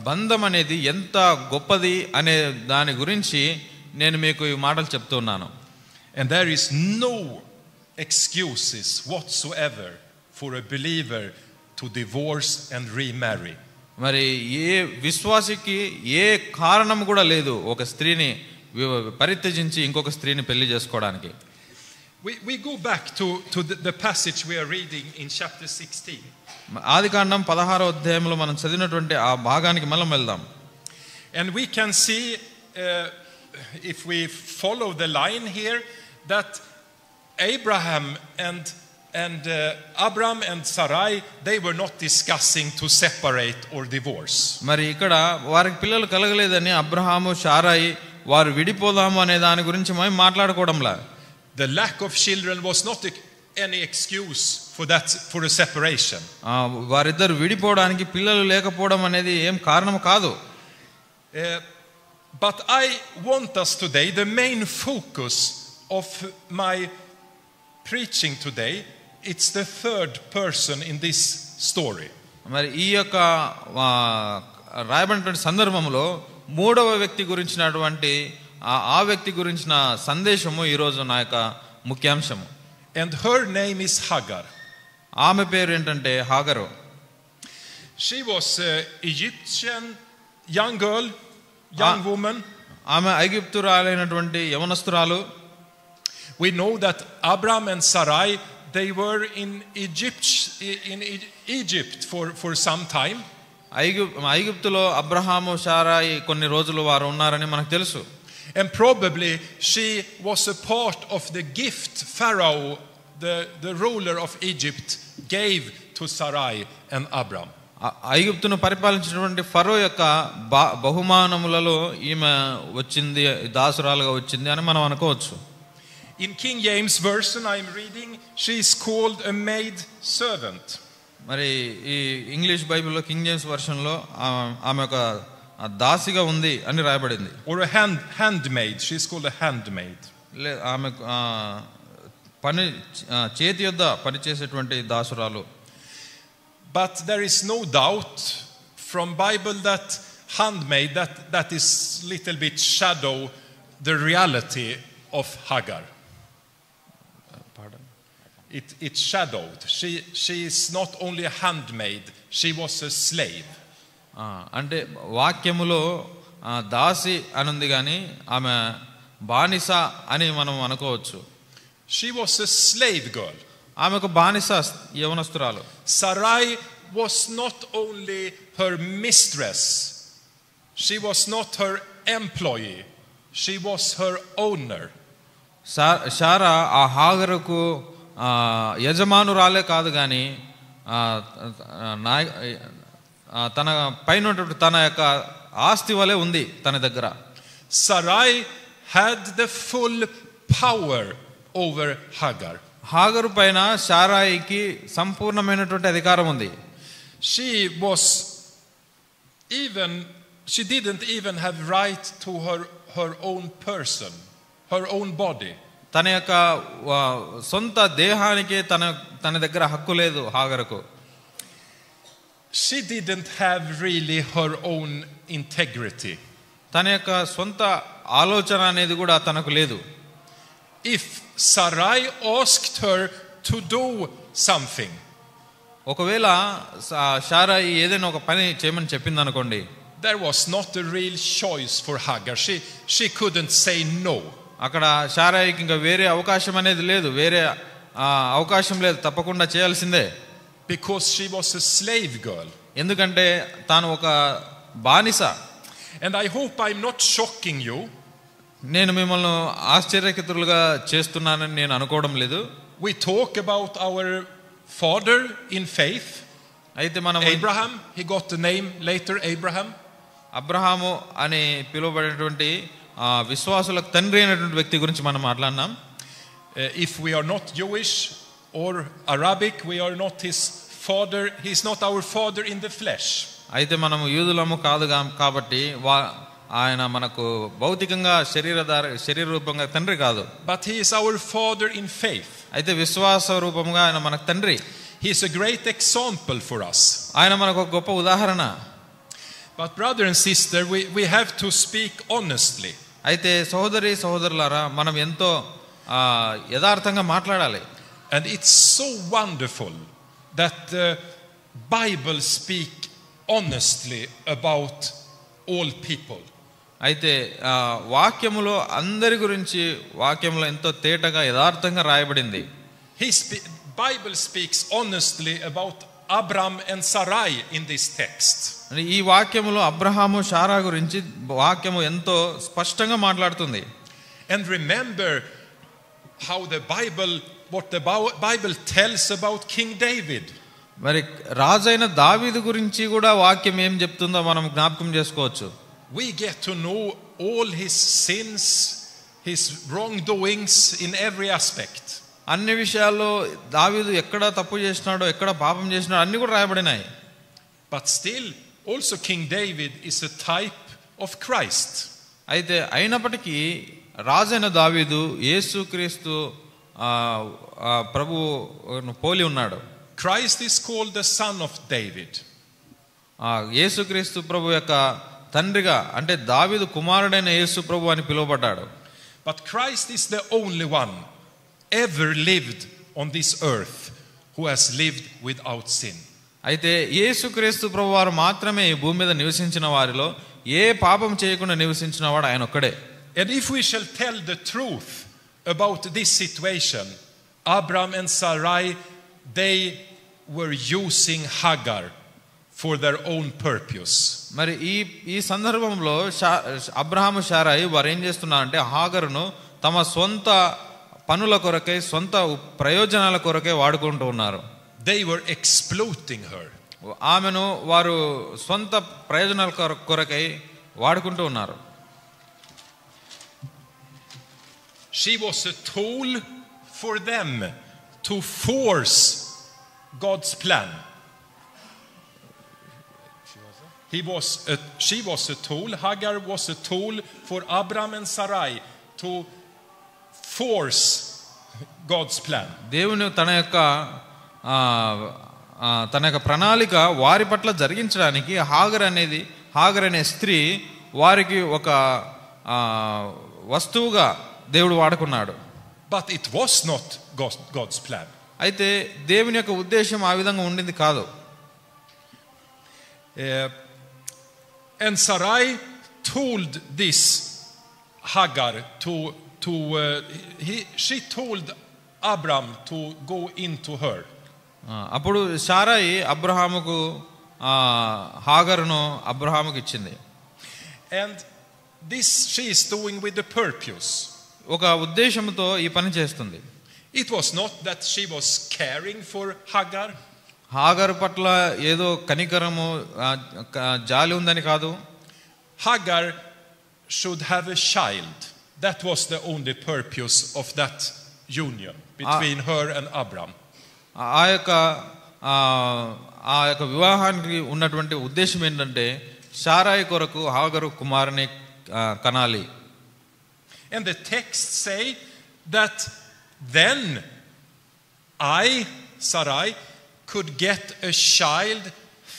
బంధం అనేది ఎంత గొప్పది అనే దాని గురించి నేను మీకు ఈ మాటలు చెప్తున్నాను. And there is no excuses whatsoever for a believer to divorce and remarry. మరి ఏ విశ్వాసికి ఏ కారణం కూడా లేదు ఒక స్త్రీని పరిత్యజించి ఇంకొక స్త్రీని పెళ్లి చేసుకోవడానికి. We go back to the passage we are reading in chapter 16. ఆదికాండం 16వ అధ్యాయంలో మనం చదివినటువంటి ఆ భాగానికి మనం వెళ్దాం. And we can see if we follow the line here that Abraham and Abram and Sarai, they were not discussing to separate or divorce. మరి ఇక్కడ వారికి పిల్లలు కలగలేదని అబ్రహాము షారాయి వారు విడిపోదాము అనే దాని గురించి మనం మాట్లాడుకోవడంలా. The lack of children was not any excuse for a separation. వారిద్దరు విడిపోవడానికి పిల్లలు లేకపోవడం అనేది ఏం కారణం కాదు. But I want us today, the main focus of my preaching today, it's the third person in this story. మరి ఈ యొక్క రాయబడినటువంటి సందర్భంలో మూడవ వ్యక్తి గురించినటువంటి ఆ వ్యక్తి గురించిన సందేశము ఈ రోజు నా యొక్క ముఖ్యాంశము. And her name is Hagar. ఆమె పేరు ఏంటంటే హాగరు. She was an Egyptian young girl, young woman. ఆమె ఐగుప్తురాలైనటువంటి యవనస్తురాలు. We know that Abram and Sarai, they were in Egypt for some time. ఐగుప్తులో అబ్రహాము షారాయి కొన్ని రోజులు వారు ఉన్నారని మనకు తెలుసు. And probably she was a part of the gift Pharaoh, the ruler of Egypt, gave to Sarai and Abram. ఐగుప్తును పరిపాలించినటువంటి ఫరో యొక్క బహుమానములలో ఈమె వచ్చింది, దాసురాలుగా వచ్చింది అని మనం అనుకోవచ్చు. In King James version I am reading, she is called a maid servant. మరి ఈ ఇంగ్లీష్ బైబిల్లో కింగ్ జేమ్స్ వర్షన్ లో ఆమె ఒక దాసిగా ఉంది అని రాయబడింది. Or a handmaid, she is called a handmaid. ఆమె పని చేతి యొద్ద పని చేసేటువంటి దాసురాలు. But there is no doubt from Bible that handmaid, that is little bit shadow the reality of Hagar. Pardon? It's shadowed. She is not only a handmaid, she was a slave. అంటే వాక్యములో దాసి అనుంది కానీ ఆమె బానిస అని మనం అనుకోవచ్చు. She was a slave girl. ఆమె ఒక బానిస యవనస్తురాలు. Sarai was not only her mistress, she was not her employee, she was her owner. Sarah ఆ హాగరుకు యజమానురాలే కాదు కానీ తన పైన తన యొక్క ఆస్తి వలె ఉంది తన దగ్గర. Sarai had the full power over Hagar. హాగరు పైన శారాయికి సంపూర్ణమైనటువంటి అధికారం ఉంది. She didn't even have right to her own person, her own body. తన యొక్క సొంత దేహానికి తన దగ్గర హక్కు లేదు హాగరుకు. She didn't have really her own integrity. తన యొక్క సొంత ఆలోచన అనేది కూడా తనకు లేదు. If Sarai asked her to do something, ఒకవేళ శారాయి ఏదైనా ఒక పని చేయమని చెప్పింది అనుకోండి, there was not a real choice for Hagar. She couldn't say no. అక్కడ శారాయికి ఇంకా వేరే అవకాశం అనేది లేదు, వేరే అవకాశం లేదు, తప్పకుండా చేయాల్సిందే. Because she was a slave girl. ఎందుకంటే తాను ఒక బానిస. And I hope I'm not shocking you. నేను మిమ్మల్ని ఆశ్చర్యకితులుగా చేస్తున్నానని నేను అనుకోవడం లేదు. We talk about our father in faith. అయితే మనం Abraham, he got the name later, Abraham. Abraham అని పిలువబడేటువంటి విశ్వాసులకు తండ్రి అయినటువంటి వ్యక్తి గురించి మనం మాట్లాడినాం. If we are not Jewish or Arabic, we are not his father. He is not our father in the flesh. అయితే మనం యూదులము కాదు కాబట్టి ఆయన మనకు భౌతికంగా శరీర రూపంగా తండ్రి కాదు. But he is our father in faith. అయితే విశ్వాస రూపంగా ఆయన మనకు తండ్రి. He is a great example for us. ఆయన మనకు ఒక గొప్ప ఉదాహరణ. But brother and sister, we have to speak honestly. అయితే సహోదరులారా, మనం ఎంతో యథార్థంగా మాట్లాడాలి. And it's so wonderful that the Bible speak honestly about all people. అయితే వాక్యములో అందరి గురించి వాక్యములో ఎంతో తేటగా యథార్థంగా రాయబడింది. Bible speaks honestly about Abram and Sarai in this text. ఈ వాక్యములో అబ్రహాము శారా గురించి వాక్యము ఎంతో స్పష్టంగా మాట్లాడుతుంది. And remember what the Bible tells about King David. మరి రాజైన దావీదు గురించి కూడా వాక్యం ఏం చెప్తుందో మనం జ్ఞాపకం చేసుకోవచ్చు. We get to know all his sins, his wrongdoings in every aspect. అన్ని విషయాల్లో దావీదు ఎక్కడ తప్పు చేసినాడో, ఎక్కడ పాపం చేసినాడో అన్ని కూడా రాయబడినాయి. But still also King David is a type of Christ. అయితే అయినప్పటికీ రాజైన దావీదు యేసుక్రీస్తు ప్రభువును పోలి ఉన్నాడు. Christ is called the son of David. యేసుక్రీస్తు ప్రభు యొక్క తండ్రిగా, అంటే దావీదు కుమారుడైన యేసు ప్రభు అని పిలువబడ్డాడు. But Christ is the only one ever lived on this earth who has lived without sin. అయితే యేసుక్రీస్తు ప్రభు వారు మాత్రమే ఈ భూమి మీద నివసించిన వారిలో ఏ పాపం చేయకుండా నివసించిన వాడు ఆయన ఒక్కడే. And if we shall tell the truth about this situation, Abram and Sarai, they were using Hagar for their own purpose. మరి ఈ సందర్భంలో అబ్రహాము శారాయి వారు ఏం చేస్తున్నారంటే హాగరును తమ సొంత పనుల కొరకై, సొంత ప్రయోజనాల కొరకై వాడుకుంటూ ఉన్నారు. They were exploiting her. ఆమెను వారు సొంత ప్రయోజనాల కొరకై వాడుకుంటూ ఉన్నారు. She was a tool for them to force God's plan. She was a tool. Hagar was a tool for Abram and Sarai to force God's plan. దేవుని తన యొక్క ప్రణాళిక వారి పట్ల జరిగించడానికి హాగర్ అనే స్త్రీ వారికి ఒక వస్తువుగా దేవుడు వాడుకున్నాడు. But it was not God's plan. అయితే దేవుని యొక్క ఉద్దేశం ఆ విధంగా ఉండింది కాదు. And Sarai told this Hagar she told Abram to go into her. అప్పుడు శారాయి అబ్రహాముకు హాగరును అబ్రహాముకు ఇచ్చింది. And this she is doing with the purpose. ఒక ఉద్దేశంతో ఈ పని చేస్తుంది. It was not that she was caring for Hagar. హాగరు పట్ల ఏదో కనికరము జాలి ఉందని కాదు. Hagar should have a child. That was the only purpose of that union between her and Abram. ఆ యొక్క వివాహానికి ఉన్నటువంటి ఉద్దేశం ఏంటంటే శారాయి కొరకు హాగరు కుమారుని కనాలి. And the texts say that then Sarai, could get a child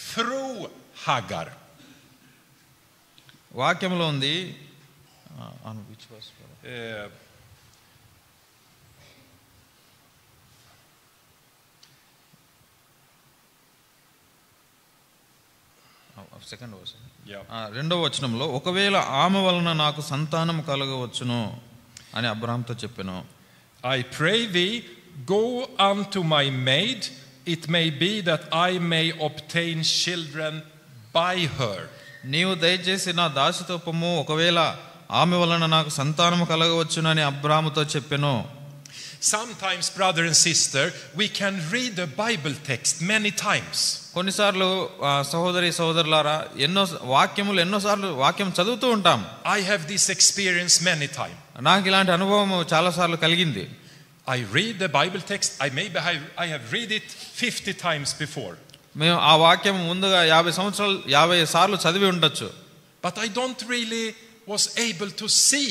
through Hagar. వాక్యంలో ఉంది రెండవ వచనంలో ఒకవేళ ఆమె వలన నాకు సంతానం కలగవచ్చును అని అబ్రహాంతో చెప్పెను. I pray thee, go unto my maid, it may be that I may obtain children by her. నీవు దయచేసి నా దాసితో పొమ్ము, ఒకవేళ ఆమె వలన నాకు సంతానము కలగవచ్చునని అబ్రహాముతో చెప్పెను. Sometimes, brother and sister, we can read the Bible text many times. కొన్నిసార్లు సహోదరి సహోదరులారా ఎన్నోసార్లు వాక్యం చదువుతూ ఉంటాం. I have this experience many times. నాకు ఇలాంటి అనుభవం చాలా సార్లు కలిగింది. I read the Bible text, I have read it 50 times before. మేము ఆ వాక్యం ముందుగా 50 సార్లు చదివి ఉండొచ్చు. But I don't really was able to see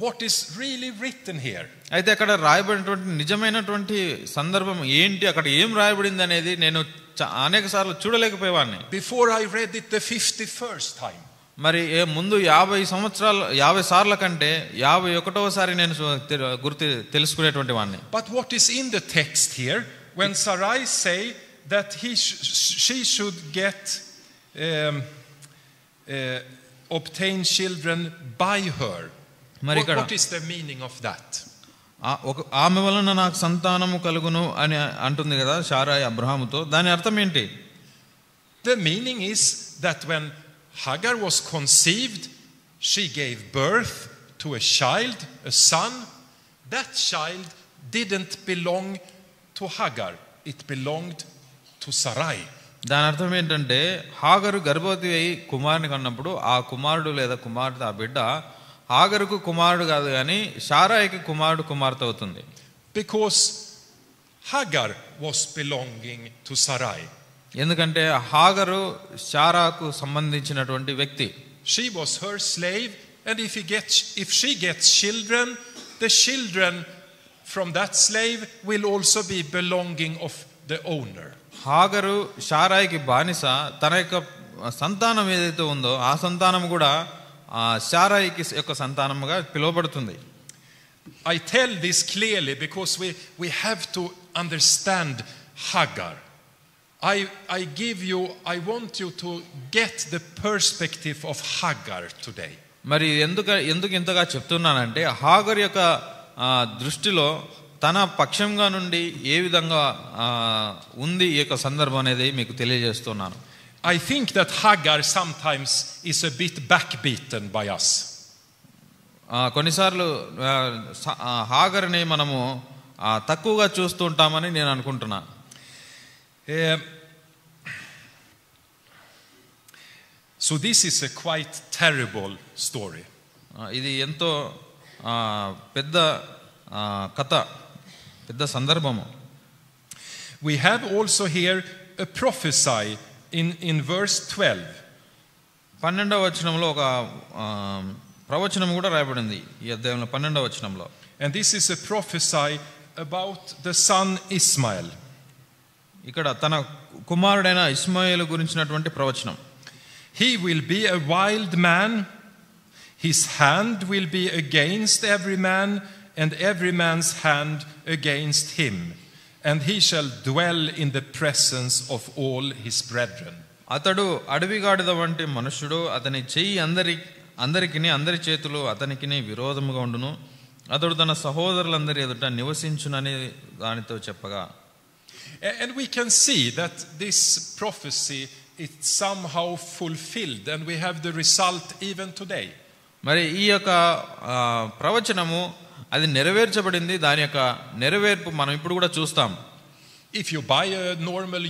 what is really written here. అయితే అక్కడ రాయబడినటువంటి నిజమైనటువంటి సందర్భం ఏంటి, అక్కడ ఏం రాయబడింది అనేది నేను అనేక సార్లు చూడలేకపోయేవాడిని. Before I read it the 51st time. మరి ముందు 50 సార్ల కంటే 51వ నేను తెలుసుకునేటువంటి వాడిని. But what is in the text here when Sarai say that she should get obtain children by her? What is the meaning of that? ఆమె వలన నాకు సంతానము కలుగును అని అంటుంది కదా శారాయి అబ్రహాముతో. దాని అర్థం ఏంటి? The meaning is that when Hagar was conceived, she gave birth to a child, a son. That child didn't belong to Hagar, it belonged to Sarai. దాని అర్థం ఏంటంటే హాగరు గర్భవతి అయి కుమారుని కన్నప్పుడు ఆ కుమారుడు లేదా కుమార్తె ఆ బిడ్డ హాగరుకు కుమారుడు కాదు కానీ శారాయికి కుమార్తె అవుతుంది. Because Hagar was belonging to Sarai. ఎందుకంటే హాగరు శారాకు సంబంధించినటువంటి వ్యక్తి. She was her slave, and if she gets children, the children from that slave will also be belonging of the owner. హాగరు శారాయికి బానిస, తన యొక్క సంతానం ఏదైతే ఉందో ఆ సంతానం కూడా శారాయికి యొక్క సంతానముగా పిలువబడుతుంది. I tell this clearly because we have to understand Hagar. I want you to get the perspective of Hagar today. మరి ఎందుకు ఇంతగా చెప్తున్నానంటే హాగర్ యొక్క దృష్టిలో తన పక్షంగా నుండి ఏ విధంగా ఉంది ఈ యొక్క సందర్భం అనేది మీకు తెలియజేస్తున్నాను. I think that Hagar sometimes is a bit backbeaten by us. కొన్నిసార్లు హాగర్ని మనము తక్కువగా చూస్తూ ఉంటామని నేను అనుకుంటున్నా. So this is a quite terrible story. ఇది ఎంతో పెద్ద కథ, పెద్ద సందర్భము. We have also here a prophecy in verse 12. 12వ వచనంలో ఒక ప్రవచనం కూడా రాయబడింది ఈ అధ్యాయంలో 12వ వచనంలో. And this is a prophecy about the son Ismail. ఇక్కడ తన కుమారుడైన ఇస్మాయేలు గురించినటువంటి ప్రవచనం. He will be a wild man, his hand will be against every man, and every man's hand against him, and he shall dwell in the presence of all his brethren. అతడు అడవిగాడిద వంటి మనుష్యుడు, అతని చెయ్యి అందరి చేతులు అతనికి విరోధముగా ఉండును, అతడు తన సహోదరులందరి ఎదుట నివసించునని దానితో చెప్పగా. And we can see that this prophecy is somehow fulfilled, and we have the result even today. మరి ఈ యొక్క ప్రవచనము అది నెరవేర్చబడింది, దాని యొక్క నెరవేర్పు మనం ఇప్పుడు కూడా చూస్తాం. If you buy a normal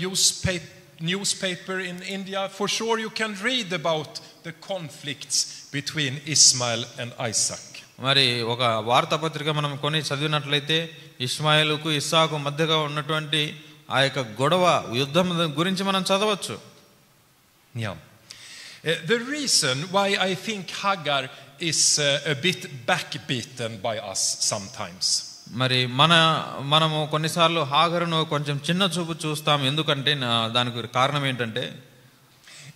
newspaper in India, for sure you can read about the conflicts between Ishmael and Isaac. మరి ఒక వార్తాపత్రిక మనం కొని చదివినట్లయితే ఇష్మాయేలుకు ఇస్సాకు మధ్యగా ఉన్నటువంటి ఆ యొక్క గొడవ యుద్ధం గురించి మనం చదవచ్చు. Yeah. The reason why I think Hagar is a bit backbeaten by us sometimes. మరి మనము కొన్నిసార్లు హాగరును కొంచెం చిన్న చూపు చూస్తాం. ఎందుకంటే దానికి కారణం ఏంటంటే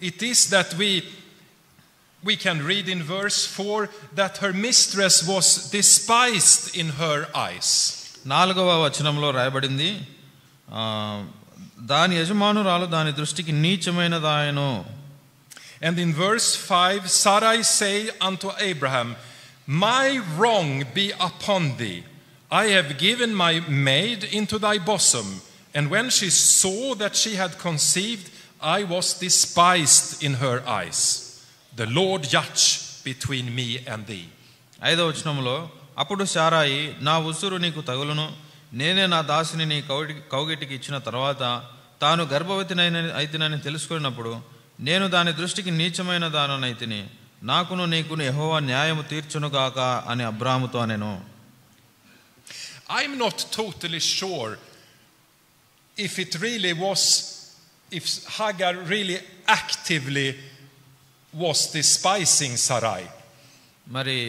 it is that we can read in verse 4 that her mistress was despised in her eyes. 4వ వచనంలో రాయబడింది, దాని యజమానురాలు దాని దృష్టికి నీచమైనదాయను. And in verse 5, Sarai say unto Abraham, my wrong be upon thee. I have given my maid into thy bosom. And when she saw that she had conceived, I was despised in her eyes. The Lord judge between me and thee. 5వ వచనంలో, అప్పుడు శారాయి, నా ఉసురు నీకు తగులును, నేనే నా దాసిని నీ కౌగిటికి ఇచ్చిన తర్వాత తాను గర్భవతినైతినని తెలుసుకున్నప్పుడు నేను దాని దృష్టికి నీచమైన దాననైతిని, నాకును నీకును యెహోవా న్యాయము తీర్చునుగాక అని అబ్రాహాముతో అనెను. I'm not totally sure if Hagar really actively was despising Sarai. మరి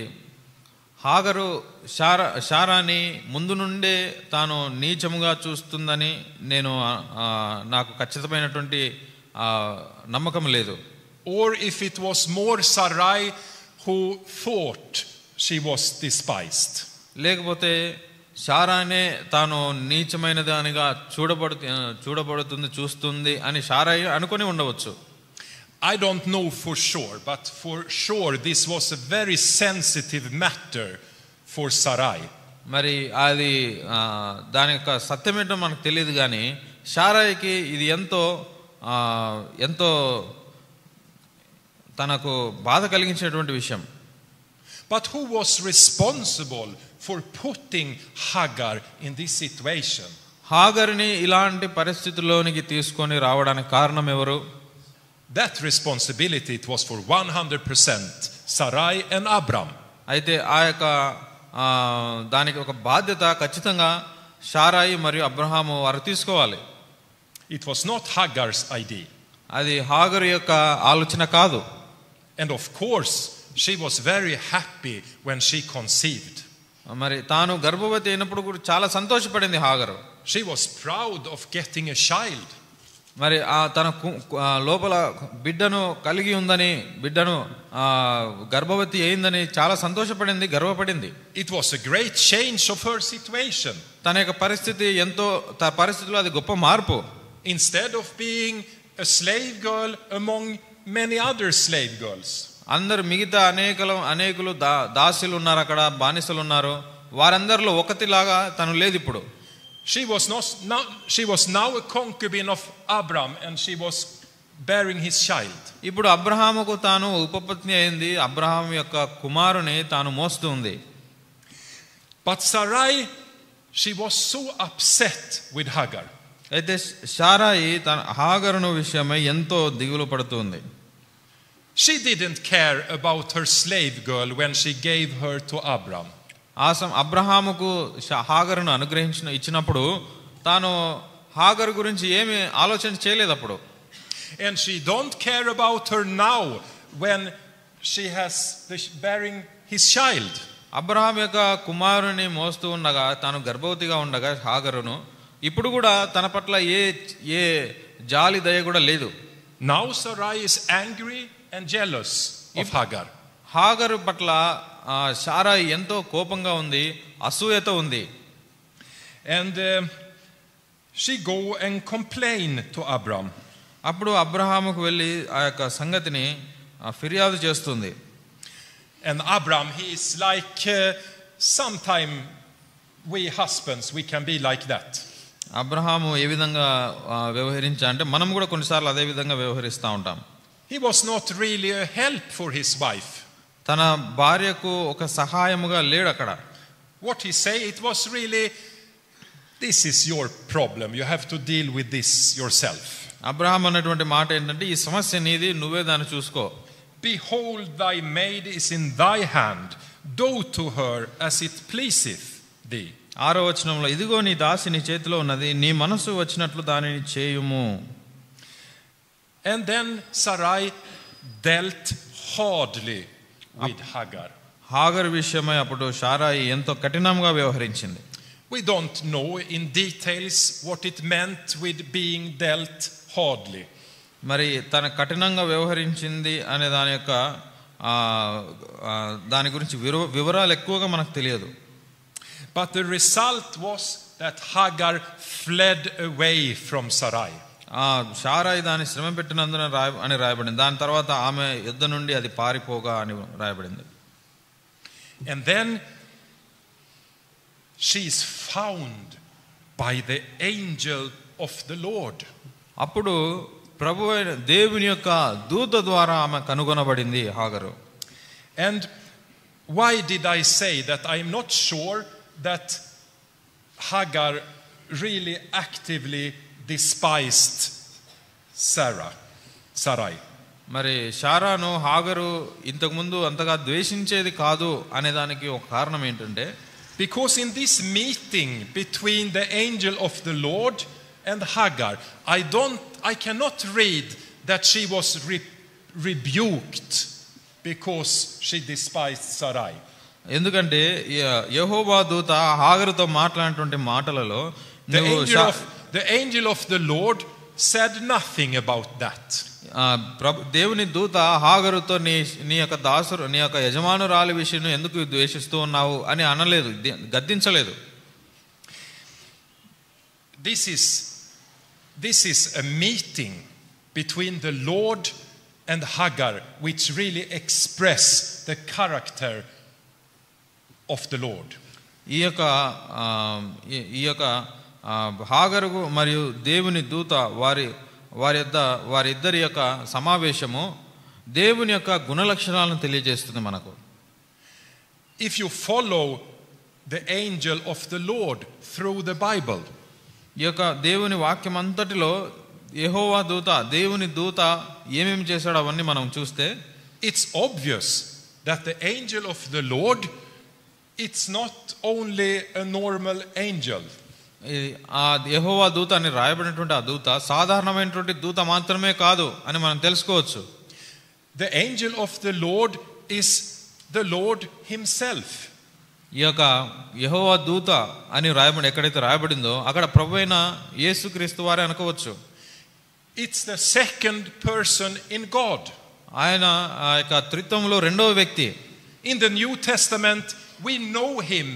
హాగరు శారాని ముందు నుండే తాను నీచముగా చూస్తుందని నాకు ఖచ్చితమైనటువంటి నమ్మకం లేదు. Or if it was more Sarai who thought she was despised. లేకపోతే శారానే తాను నీచమైన దానిగా చూస్తుంది అని శారాయి అనుకొని ఉండవచ్చు. I don't know for sure, but for sure this was a very sensitive matter for Sarai. మరి అది దాని యొక్క సత్యం ఏంటో మనకు తెలియదు, కానీ శారాయికి ఇది ఎంతో తనకు బాధ కలిగించేటువంటి విషయం. But who was responsible for putting Hagar in this situation? హాగర్ని ఇలాంటి పరిస్థితుల్లోనికి తీసుకొని రావడానికి కారణం ఎవరు? That responsibility, it was for 100% Sarai and Abram. అయితే ఆ యొక్క దానికి ఒక బాధ్యత ఖచ్చితంగా శారాయి మరియు అబ్రహాము వారు తీసుకోవాలి. It was not Hagar's idea. అది హాగరు యొక్క ఆలోచన కాదు. And of course she was very happy when she conceived. మరి తాను గర్భవతి అయినప్పుడు కూడా చాలా సంతోషపడింది హాగరు. She was proud of getting a child. మరి తన లోపల బిడ్డను కలిగి ఉందని, బిడ్డను గర్భవతి అయిందని చాలా సంతోషపడింది, గర్వపడింది. It was a great change of her situation. తన యొక్క పరిస్థితిలో అది గొప్ప మార్పు. Instead of being a slave girl among many other slave girls. అందరు మిగతా అనేకులు దాసులు ఉన్నారు, అక్కడ బానిసలు ఉన్నారు, వారందరిలో ఒకటిలాగా తను లేదు ఇప్పుడు. She was now a concubine of Abram and she was bearing his child. ఇప్పుడు అబ్రహాముకు తాను ఉపపత్ని అయింది, అబ్రహాము యొక్క కుమారుని తాను మోస్తూ ఉంది. But Sarai, she was so upset with Hagar. అయితే శారాయి తన హాగరును విషయమై ఎంతో దిగులు పడుతుంది. She didn't care about her slave girl when she gave her to Abram. అబ్రహాముకు హాగరును ఇచ్చినప్పుడు తాను హాగరు గురించి ఏమి ఆలోచన చేయలేదు అప్పుడు. And she don't care about her now when she has bearing his child. Abraham యొక్క కుమారుని మోస్తూ ఉండగా, తాను గర్భవతిగా ఉండగా హాగరును ఇప్పుడు కూడా తన పట్ల ఏ జాలి దయ కూడా లేదు. Now Sarai is angry and jealous of Hagar. హాగరు పట్ల శారాయి ఎంతో కోపంగా ఉంది, అసూయతో ఉంది. And she go and complain to Abram. అప్పుడు అబ్రహాముకు వెళ్ళి ఆ యొక్క సంగతిని ఫిర్యాదు చేస్తుంది. And Abram, he is like sometime we husbands, we can be like that. Abraham ఏ విధంగా వ్యవహరించాలంటే మనం కూడా కొన్నిసార్లు అదే విధంగా వ్యవహరిస్తూ ఉంటాం. He was not really a help for his wife. తన భార్యకు ఒక సహాయముగా లేడు అక్కడ. What he say, it was really this is your problem. You have to deal with this yourself. Abraham అన్నటువంటి మాట ఏంటంటే ఈ సమస్య నీది, నువ్వే దాన్ని చూసుకో. Behold, thy maid is in thy hand. Do to her as it pleaseth thee. 6వ వచనంలో ఇదిగో నీ దాసి నీ చేతిలో ఉన్నది, నీ మనసు వచ్చినట్లు దానిని చేయుము. And then Sarai dealt hardly with Hagar. Hagar విషయమై అప్పుడు శారాయి ఎంతో కఠినంగా వ్యవహరించింది. We don't know in details what it meant with being dealt hardly. మరి తన కఠినంగా వ్యవహరించింది అనే దాని యొక్క దాని గురించి వివరాలు ఎక్కువగా మనకు తెలియదు. But the result was that Hagar fled away from Sarai. Sarai దాన్ని శ్రమ పెట్టినందున అని రాయబడింది. దాని తర్వాత ఆమె యుద్ధ నుండి అది పారిపోగా అని రాయబడింది. And then she is found by the angel of the Lord. అప్పుడు ప్రభు అయిన దేవుని యొక్క దూత ద్వారా ఆమె కనుగొనబడింది హాగరు. And why did I say that I am not sure that Hagar really actively despised Sarai? మరి శారాను హాగరు ఇంతకుముందు అంతగా ద్వేషించేది కాదు అనే దానికి ఒక కారణం ఏంటంటే, because in this meeting between the angel of the Lord and Hagar, I cannot read that she was rebuked because she despised Sarai. ఎందుకంటే యెహోవా దూత హాగరుతో మాట్లాడినటువంటి మాటలలో the angel of the Lord said nothing about that. దేవుని దూత హాగరుతో నీ యొక్క దాసురు నీ యొక్క యజమానురాలి విషయం ఎందుకు ద్వేషిస్తూ ఉన్నావు అని అనలేదు, గద్దించలేదు. This is a meeting between the Lord and Hagar which really express the character of the Lord. ఈ యొక్క హాగరు మరియు దేవుని దూత వారిద్దరి యొక్క సమావేశము దేవుని యొక్క గుణలక్షణాలను తెలియజేస్తుంది మనకు. If you follow the angel of the Lord through the Bible, ఈ యొక్క దేవుని వాక్యం అంతటిలో యెహోవా దూత దేవుని దూత ఏమేమి చేశాడో అవన్నీ మనం చూస్తే, it's obvious that the angel of the Lord, it's not only a normal angel. ఆ యెహోవా దూత అని రాయబడినటువంటి ఆ దూత సాధారణమైనటువంటి దూత మాత్రమే కాదు అని మనం తెలుసుకోవచ్చు. The angel of the Lord is the Lord himself. ఈ యొక్క యెహోవా దూత అని ఎక్కడైతే రాయబడిందో అక్కడ ప్రభువైన యేసుక్రీస్తు వారే అనుకోవచ్చు. It's the second person in God. ఆయన ఆ యొక్క త్రిత్వంలో రెండవ వ్యక్తి. In the New Testament we know him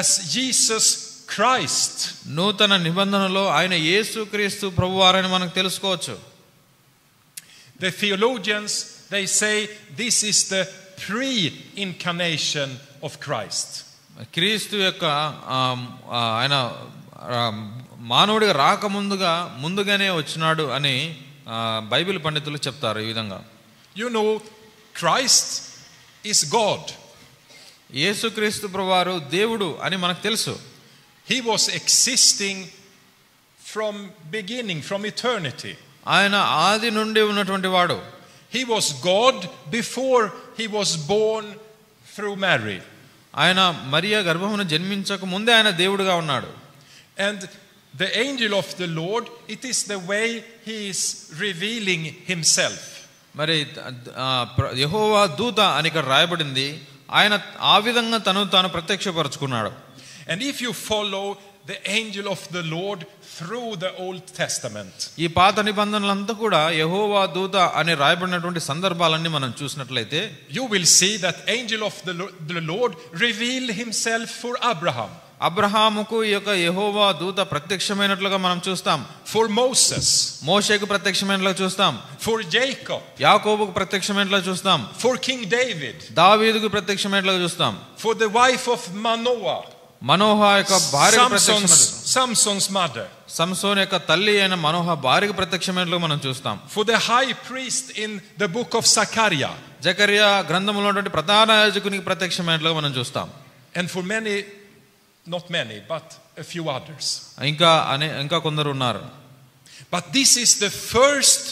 as Jesus Christ. నూతన నిబంధనలో ఆయన యేసుక్రీస్తు ప్రభువారని మనకు తెలుసుకోవచ్చు. The theologians, they say this is the pre-incarnation of Christ. క్రీస్తు యొక్క ఆయన మానవుడిగా ముందుగానే వచ్చినాడు అని బైబిల్ పండితులు చెప్తారు ఈ విధంగా. You know, Christ is God. యేసుక్రీస్తు ప్రభువారు దేవుడు అని మనకు తెలుసు. He was existing from beginning, from eternity. ఆయన ఆది నుండి ఉన్నటువంటి వాడు. He was God before he was born through Mary. ఆయన మరియ గర్భమున జన్మించక ముందే ఆయన దేవుడుగా ఉన్నాడు. And the angel of the Lord, it is the way he is revealing himself. మరి యెహోవా దూత అని ఇక్కడ రాయబడింది. ఆయన ఆ విధంగా తాను ప్రత్యక్షపరచుకున్నాడు. And if you follow the angel of the Lord through the Old Testament, ఈ పాత నిబంధనలంతా కూడా యెహోవా దూత అని రాయబడినటువంటి సందర్భాలన్నీ మనం చూసినట్లయితే, you will see that angel of the Lord revealed himself for Abraham. అబ్రహాముకు ఈ యొక్క యెహోవా దూత ప్రత్యక్షమైనట్లుగా మనం చూస్తాం. For Moses, మోషేకు ప్రత్యక్షమైనట్లుగా చూస్తాం. for Jacob, యాకోబుకు ప్రత్యక్షమైనట్లుగా చూస్తాం. for King David, దావీదుకు ప్రత్యక్షమైనట్లుగా చూస్తాం. for the wife of Manoah, మనోహ యొక్క భార్యకు ప్రత్యక్షమైనట్లుగా, Samson's mother, సంసోన్ యొక్క తల్లి అయిన మనోహ భార్యకు ప్రత్యక్షమైనట్లుగా మనం చూస్తాం. for the high priest in the book of Zechariah, జకర్యా గ్రంథంలో ఉన్నటువంటి ప్రధాన యాజకునికి ప్రత్యక్షమైనట్లుగా మనం చూస్తాం. and for many not many, but a few others. ఇంకా కొందరు ఉన్నారు. But this is the first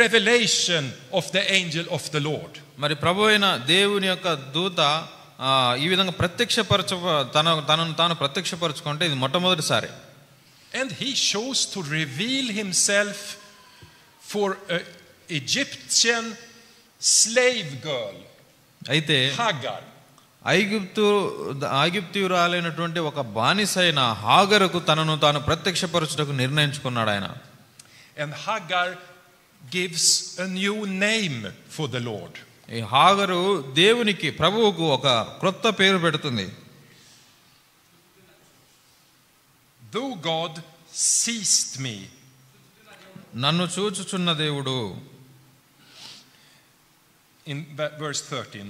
revelation of the angel of the Lord. మరి ప్రభువైన దేవుని యొక్క దూత ఈ విధంగా తనను తాను ప్రత్యక్షపరచుకుంటే ఇది మొట్టమొదటిసారి. And he chose to reveal himself for an Egyptian slave girl, అయితే Hagar. ఐగుప్తీయురాలైనటువంటి ఒక బానిసైన హాగరుకు తనను తాను ప్రత్యక్షపరచుటకు నిర్ణయించుకున్నాడు ఆయన. And Hagar gives a new name for the Lord. ఈ హాగరు దేవునికి ప్రభువుకు ఒక క్రొత్త పేరు పెడుతుంది. Though God seized me. నన్ను చూచుచున్న దేవుడు. In verse 13.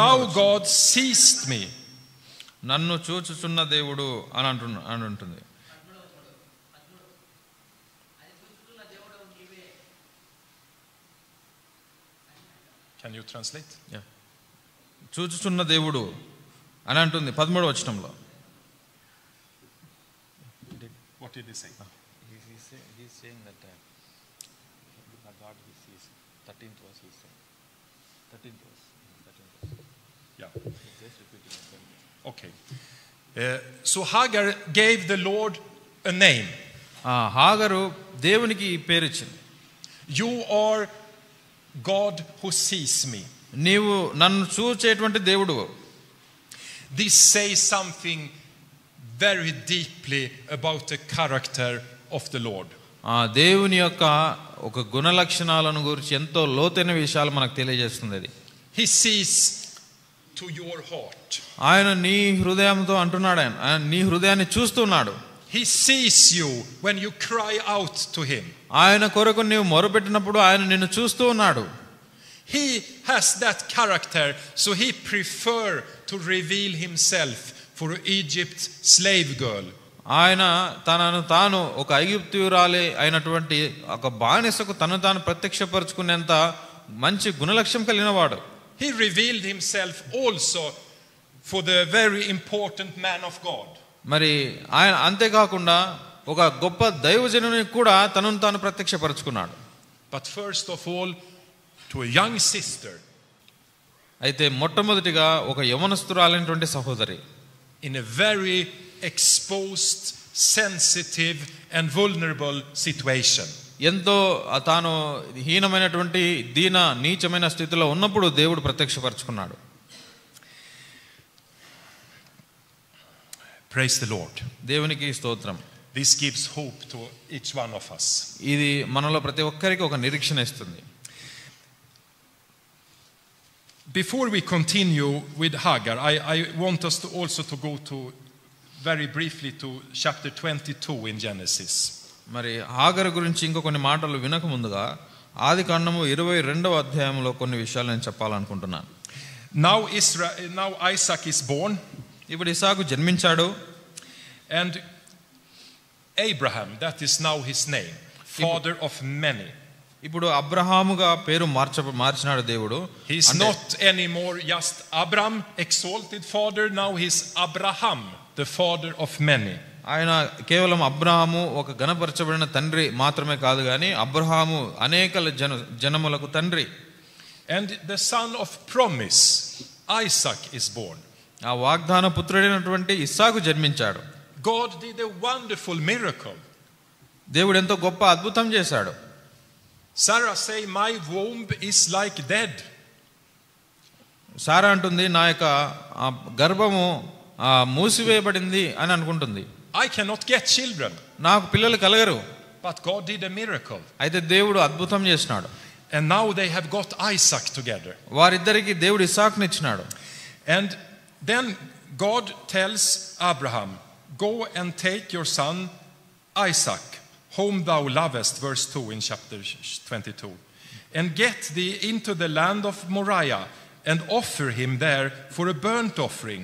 Thou God seized me. నన్ను చూచుచున్న దేవుడు అని ఉంటుంది. Can you translate? Yeah. చూచుచున్న దేవుడు అని అంటుంది 13వ వచనంలో. What did he say? He's saying that God he sees. 13th verse he's saying. 13th verse. Yeah. Okay. So Hagar gave the Lord a name. హాగరు దేవునికి ఈ పేరు ఇచ్చింది. You are God who sees me. నీవు నన్ను చూచేటువంటి దేవుడు. This says something very deeply about the character of the Lord. దేవుని యొక్క ఒక గుణ లక్షణాలను గురించి ఎంతో లోతైన విషయాలు మనకు తెలియజేస్తుంది అది. He sees to your heart. ఆయన నీ హృదయంతో అంటున్నాడు. ఆయన నీ హృదయాన్ని చూస్తున్నాడు. He sees you when you cry out to him. ఆయన కొరకు నీవు మొరపెట్టినప్పుడు ఆయన నిన్ను చూస్తూ ఉన్నాడు. He has that character, so he prefer to reveal himself for Egypt's slave girl. ఆయన తనను తాను ఒక ఐగుప్తీయురాలి అయినటువంటి ఒక బానిసకు తను తాను ప్రత్యక్షపరచుకునేంత మంచి గుణలక్ష్యం కలిగిన వాడు. He revealed himself also for the very important man of God. మరి ఆయన అంతేకాకుండా ఒక గొప్ప దైవజనునికి కూడా తనను తాను ప్రత్యక్షపరచుకున్నాడు. But first of all to a young sister. అయితే మొట్టమొదటిగా ఒక యవనస్తురాలైనటువంటి సహోదరి. In a very exposed, sensitive and vulnerable situation. ఎంతో తాను హీనమైనటువంటి నీచమైన స్థితిలో ఉన్నప్పుడు దేవుడు ప్రత్యక్షపరచుకున్నాడు. Praise the Lord. దేవునికి స్తోత్రం. This gives hope to each one of us. ఇది మనలో ప్రతి ఒక్కరికి ఒక నిరీక్షణ ఇస్తుంది. Before we continue with Hagar, I want us to also to go to very briefly to chapter 22 in Genesis. మరి హాగరు గురించి ఇంకో కొన్ని మాటలు వినక ముందుగా ఆదికాండము 22వ అధ్యాయంలో కొన్ని విషయాలు నేను చెప్పాలనుకుంటున్నాను. Now Isaac is born. ఇప్పుడు ఇసాకు జన్మించాడు. And Abraham, that is now his name, father of many. ఇప్పుడు అబ్రహాముగా పేరు మార్చినాడు దేవుడు. He is not anymore just Abram, exalted father. Now he is Abraham, the father of many. ఆయన కేవలం అబ్రహాము ఒక ఘనపరచబడిన తండ్రి మాత్రమే కాదు గాని అబ్రహాము అనేక జనములకు తండ్రి. And the son of promise, Isaac, is born. ఆ వాగ్దాన పుత్రుడైనటువంటి ఇస్సాకు జన్మించాడు. God did a wonderful miracle. దేవుడు ఎంతో గొప్ప అద్భుతం చేశాడు. Sarah say, my womb is like dead. సారా అంటుంది నా యొక్క గర్భము మూసివేయబడింది అని అనుకుంటుంది. I cannot get children. నాకు పిల్లలు కలగరు. But God did a miracle. అయితే దేవుడు అద్భుతం చేసినాడు. And now they have got Isaac together. వారిద్దరికి దేవుడు ఇస్సాకుని ఇచ్చినాడు. And then God tells Abraham, go and take your son Isaac, whom thou lovest, verse 2 in chapter 22, and get thee into the land of Moriah, and offer him there for a burnt offering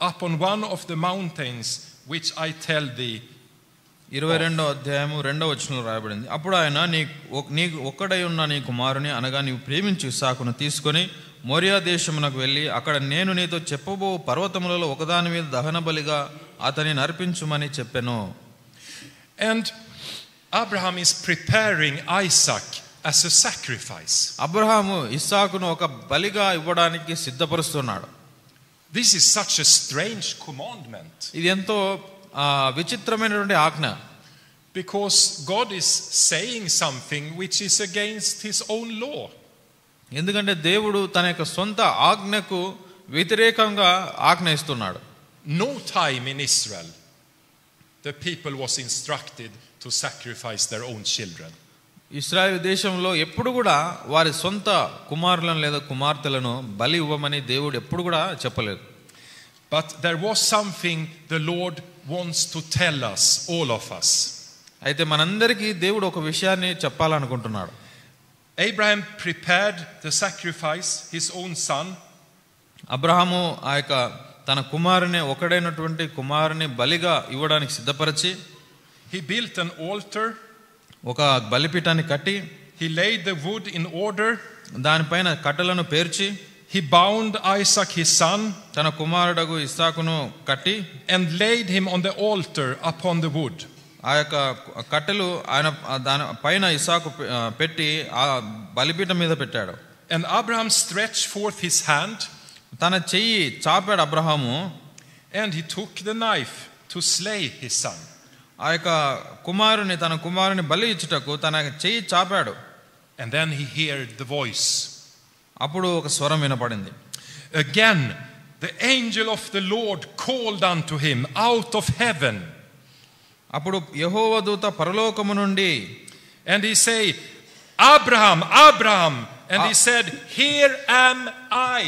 upon one of the mountains which I tell thee 22వ అధ్యాయము 2వ వచనంలో రాయబడింది. అప్పుడు ఆయన నీకు ఒక్కడై ఉన్న నీ కుమారుని అనగా నీవు ప్రేమించు ఇస్సాకును తీసుకొని మోరియా దేశమునకు వెళ్ళి అక్కడ నేను నీతో చెప్పబో పర్వతములలో ఒకదాని మీద దహన బలిగా అతనిని అర్పించుమని చెప్పెను. And Abraham is preparing Isaac as a sacrifice. Abraham ఇస్సాకును ఒక బలిగా ఇవ్వడానికి సిద్ధపరుస్తున్నాడు. This is such a strange commandment. ఇది ఎంతో విచిత్రమైనటువంటి ఆజ్ఞ. Because God is saying something which is against his own law. ఎందుకంటే దేవుడు తన యొక్క సొంత ఆజ్ఞకు వ్యతిరేకంగా ఆజ్ఞ ఇస్తున్నాడు. No time in Israel the people was instructed to sacrifice their own children. ఇశ్రాయేలు దేశంలో ఎప్పుడు కూడా వారి సొంత కుమారులను లేదా కుమార్తెలను బలి ఇవ్వమని దేవుడు ఎప్పుడు కూడా చెప్పలేదు. But there was something the Lord wants to tell us, all of us. అయితే మనందరికీ దేవుడు ఒక విషయాన్ని చెప్పాలనుకుంటున్నాడు. Abraham prepared the sacrifice, his own son. Abraham ఆ యొక్క తన కుమారుని ఒకడైనటువంటి కుమారుని బలిగా ఇవ్వడానికి సిద్ధపరిచి he built an altar. ఒక బలిపీఠాన్ని కట్టి he laid the wood in order. దానిపైన కట్టెలను పేర్చి he bound Isaac his son. తన కుమారుడగు ఇస్సాకును కట్టి and laid him on the altar upon the wood. ఆ యొక్క కట్టెలు ఆయన దాని పైన ఇస్సాకు పెట్టి ఆ బలిపీఠం మీద పెట్టాడు. And Abraham stretched forth his hand. తన చెయ్యి చాపాడు Abraham. And he took the knife to slay his son. ఆ యొక్క తన కుమారుని బలి ఇచ్చుటకు తన చెయ్యి చాపాడు. And then he heard the voice. అప్పుడు ఒక స్వరం వినపడింది. Again the angel of the Lord called unto him out of heaven. అప్పుడు యెహోవా దూత పరలోకము నుండి and he say, Abraham, Abraham, and he said, here am I.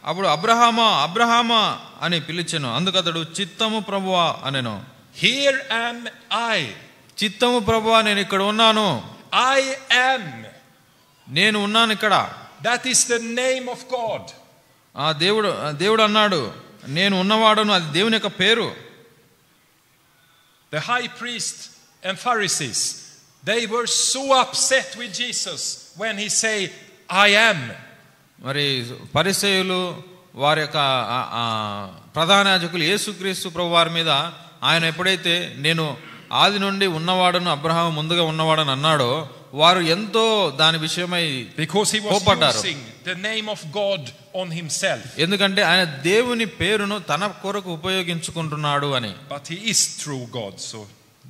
అప్పుడు అబ్రహామా అని పిలిచెను. అందుకు అతడు చిత్తము ప్రభువా అనెను. here am I. చిత్తము ప్రభువా నేను ఇక్కడ ఉన్నాను. I am. నేను ఉన్నాను ఇక్కడ. that is the name of God. ఆ దేవుడు అన్నాడు నేను ఉన్నవాడును, అది దేవుని యొక్క పేరు. The high priest and Pharisees, they were so upset with Jesus when he say I am. మరి పరిసయ్యులు వారి యొక్క ప్రధాన యాజకులు యేసుక్రీస్తు ప్రభు వారి మీద ఆయన ఎప్పుడైతే నేను ఆది నుండి ఉన్నవాడును అబ్రహాము ముందుగా ఉన్నవాడని అన్నాడో వారు ఎంతో దాని విషయమై because he was using the name of God on himself. ఎందుకంటే ఆయన దేవుని పేరును తన కొరకు ఉపయోగించుకుంటున్నాడు అని. But he is true God, so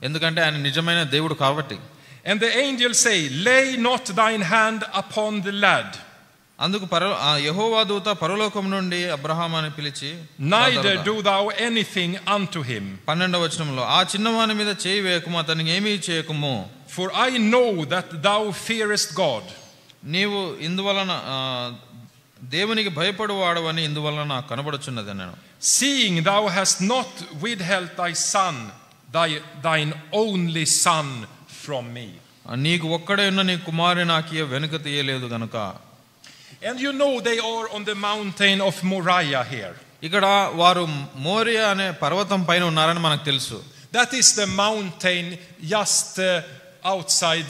ఎందుకంటే ఆయన నిజమైన దేవుడు కాబట్టి. And the angel say, lay not thine hand upon the lad. అందుకు యెహోవా దూత పరలోకం నుండి అబ్రహాము అని పిలిచి neither do thou anything unto him. 12వ వచనంలో ఆ చిన్నవాని మీద చేయి వేయకుము, అతనికి ఏమీ చేయకుము. For I know that thou fearest God. నీవు ఇందువలన దేవునికి భయపడువాడవని ఇందువలన నాకు కనబడుచున్నది అన్నాను. Seeing thou hast not withheld thy son, thine only son from me. నీకు ఒక్కడే ఉన్న నీ కుమారుని నాకు వెనుక తీయలేదు గనుక. And you know they are on the mountain of Moriah here. ఇక్కడ వారు మోరియా అనే పర్వతం పైన ఉన్నారని మనకు తెలుసు. That is the mountain just outside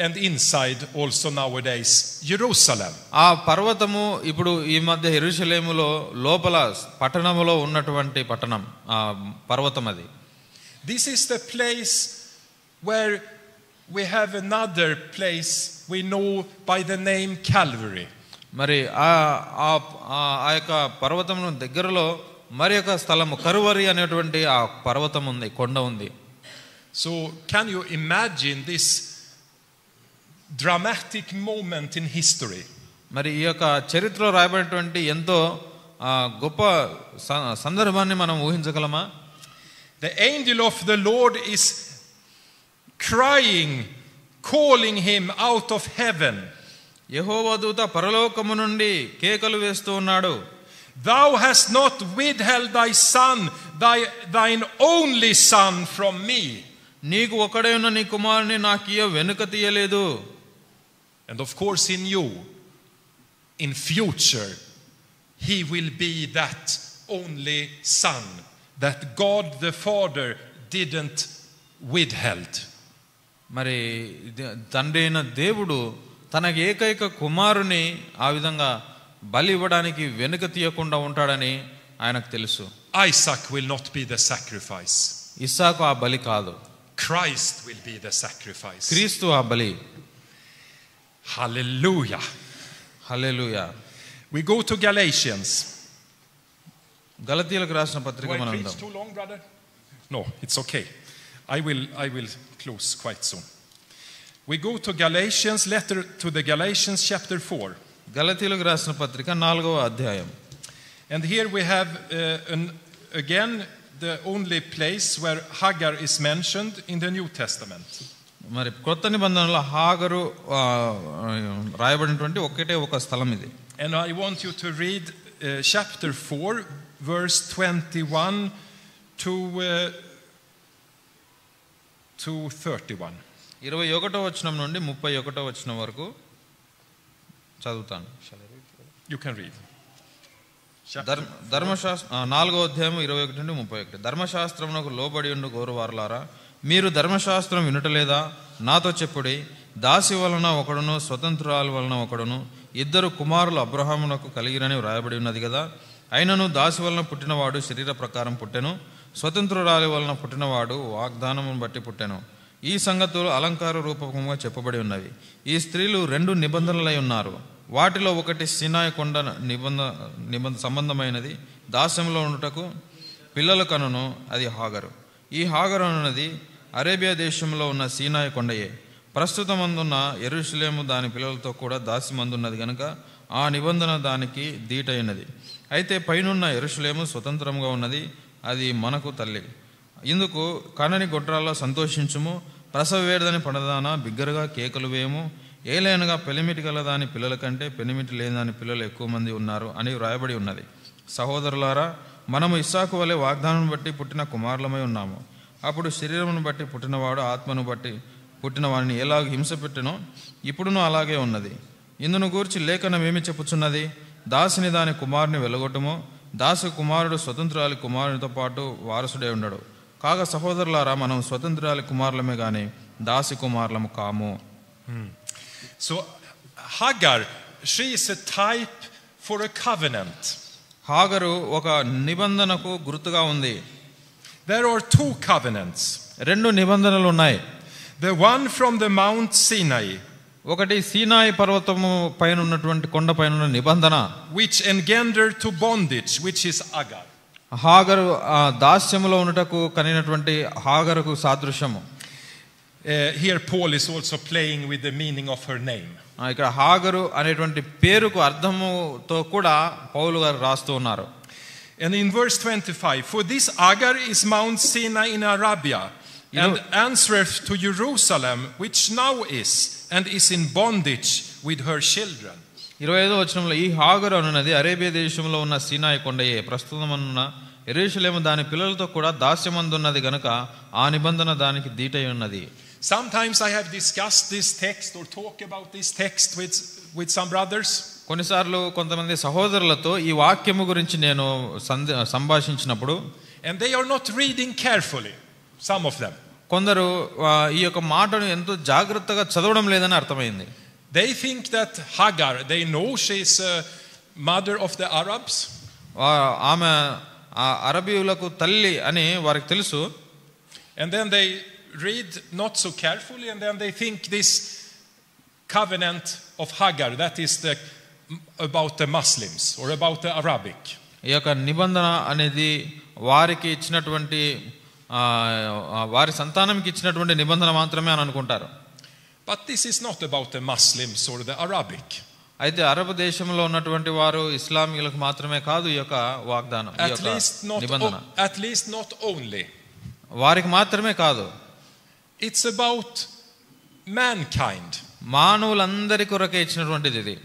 and inside also nowadays Jerusalem. ఆ పర్వతము ఇప్పుడు ఈ మధ్య యెరూషలేములో లోపల పట్టణములో ఉన్నటువంటి పట్టణం ఆ పర్వతం అది. This is the place where we have another place we know by the name Calvary. మరి ఆ యొక్క పర్వతం దగ్గరలో మరి ఒక స్థలము కరువరి అనేటువంటి ఆ పర్వతం ఉంది, కొండ ఉంది. So can you imagine this dramatic moment in history? మరి ఈ యొక్క చరిత్రలో రాయబడినటువంటి ఎంతో గొప్ప సందర్భాన్ని మనం ఊహించగలమా? The angel of the Lord is crying, calling him out of heaven. యెహోవా దూత పరలోకము నుండి కేకలు వేస్తూ ఉన్నాడు. Thou hast not withheld thy son, thine only son from me. నీకు ఒక్కడే ఉన్న నీ కుమారుని నాకు వెనుక తీయలేదు. And of course in you, in future, he will be that only son that God the Father didn't withheld. మరి తండ్రి అయిన దేవుడు తన ఏకైక కుమారుని ఆ విధంగా బలి ఇవ్వడానికి వెనుక తీయకుండా ఉంటాడని ఆయనకు తెలుసు. Isaac will not be the sacrifice. ఇస్సాకు ఆ బలి కాదు. Christ will be the sacrifice. క్రీస్తు ఆ బలి. Hallelujah. Hallelujah. We go to Galatians. గలతీయులకు రాసిన పత్రిక మనం Preach too long, brother? No, it's okay. I will close quite soon. We go to Galatians, letter to the Galatians chapter 4. గలతీయులకు రాసిన పత్రిక 4వ అధ్యాయం. And here we have again the only place where Hagar is mentioned in the New Testament. మరి కొత్త నిబంధనలో హాగరు రాయబడినటువంటి ఒకటే ఒక స్థలం ఇది. And I want you to read chapter 4 verse 21 to 31. 21వ వచనం నుండి 31వ వచనం వరకు చదువుతాను. You can read. ధర్మశాస్త్ర 4వ అధ్యాయం 21 నుండి 31. ధర్మశాస్త్రమునకు లోబడి ఉండు గౌరవారులారా, మీరు ధర్మశాస్త్రం వినుటలేదా? నాతో చెప్పుడి. దాసి వలన ఒకడును స్వతంత్రురాలు వలన ఒకడును ఇద్దరు కుమారులు అబ్రహామునకు కలిగిరని వ్రాయబడి ఉన్నది కదా. అయినను దాసి వలన పుట్టినవాడు శరీర ప్రకారం పుట్టెను, స్వతంత్రురాలి వలన పుట్టినవాడు వాగ్దానమును బట్టి పుట్టెను. ఈ సంగతులు అలంకార రూపకంగా చెప్పబడి ఉన్నవి. ఈ స్త్రీలు 2 నిబంధనలై ఉన్నారు. వాటిలో ఒకటి సీనాయి కొండ నిబంధన సంబంధమైనది, దాస్యంలో ఉండుటకు పిల్లల కనును, అది హాగరు. ఈ హాగరు అన్నది అరేబియా దేశంలో ఉన్న సీనాయి కొండయే. ప్రస్తుతమందున్న యెరూషలేము దాని పిల్లలతో కూడా దాస్యమందున్నది గనుక ఆ నిబంధన దానికి దీటైనది. అయితే పైనున్న యెరూషలేము స్వతంత్రంగా ఉన్నది, అది మనకు తల్లి. ఇందుకు కనని గొడ్రాల్లో సంతోషించుము, ప్రసవ వేడదని పడదానా బిగ్గరగా కేకలు వేయము. ఏలైనగా పెనిమిటి గల దాని పిల్లల కంటే పెనిమిటి లేని దాని పిల్లలు ఎక్కువ మంది ఉన్నారు అని వ్రాయబడి ఉన్నది. సహోదరులారా, మనము ఇస్సాకు వలె వాగ్దానం బట్టి పుట్టిన కుమారులమై ఉన్నాము. అప్పుడు శరీరమును బట్టి పుట్టినవాడు ఆత్మను బట్టి పుట్టిన వాడిని ఎలాగ హింస పెట్టినో ఇప్పుడునూ అలాగే ఉన్నది. ఇందును గూర్చి లేఖనం ఏమి చెప్పుచున్నది? దాసిని దాని కుమారుని వెలగొట్టుము, దాసు కుమారుడు స్వతంత్రాలి కుమారునితో పాటు వారసుడే ఉండడు. కాగా సహోదరులారా, మనం స్వతంత్రాలి కుమారులమే గాని దాసి కుమారులము కాము. So Hagar, she is a type for a covenant. హాగరు ఒక నిబంధనకు గుర్తుగా ఉంది. There are 2 covenants. 2 నిబంధనలు ఉన్నాయి. The one from the Mount Sinai, ఒకటి సీనాయి పర్వతము పైన ఉన్నటువంటి కొండ పైన ఉన్న నిబంధన, which engendered to bondage, which is Hagar. Hagar దాస్యములో ఉన్నటకు కనినటువంటి హాగరుకు సాదృశ్యము. Here Paul is also playing with the meaning of her name. ఇక్కడ హాగరు అనేటువంటి పేరుకు అర్థముతో కూడా పౌలు గారు రాస్తూ ఉన్నారు. And in verse 25, for this Hagar is Mount Sinai in Arabia, and answereth to Jerusalem, which now is, and is in bondage with her children. 25వ వచనంలో ఈ హాగరు అనున్నది Arabia దేశంలో ఉన్న సీనాయి కొండయే, ప్రస్తుతమున్న యెరూషలేము దాని పిల్లలతో కూడా దాస్యమందున్నది గనుక ఆ నిబంధన దానికి దీటై ఉన్నది. Sometimes I have discussed this text or talk about this text with some brothers. కొన్నిసార్లు కొంతమంది సహోదరులతో ఈ వాక్యము గురించి నేను సంభాషించినప్పుడు, and they are not reading carefully, some of them. కొందరు ఈ యొక్క మాటను ఎంతో జాగ్రత్తగా చదవడం లేదని అర్థమైంది. They think that Hagar, they know she is a mother of the Arabs. ఆమె అరబీయులకు తల్లి అని వారికి తెలుసు. And then they read not so carefully, and then they think this covenant of Hagar, that is about the Muslims or about the Arabic. ఈ యొక్క నిబంధన అనేది వారికి ఇచ్చినటువంటి వారి సంతానంకి ఇచ్చినటువంటి నిబంధన మాత్రమే అని అనుకుంటారు. But this is not about the Muslims or the Arabic. అయితే అరబ్ దేశంలో ఉన్నటువంటి వారు ఇస్లామీయులకు మాత్రమే కాదు ఈ యొక్క వాగ్దానం, ఈ యొక్క నిబంధన. At least not only. వారికి మాత్రమే కాదు. It's about mankind. మానవులందరి కొరకే ఇచ్చినటువంటిది ఇది.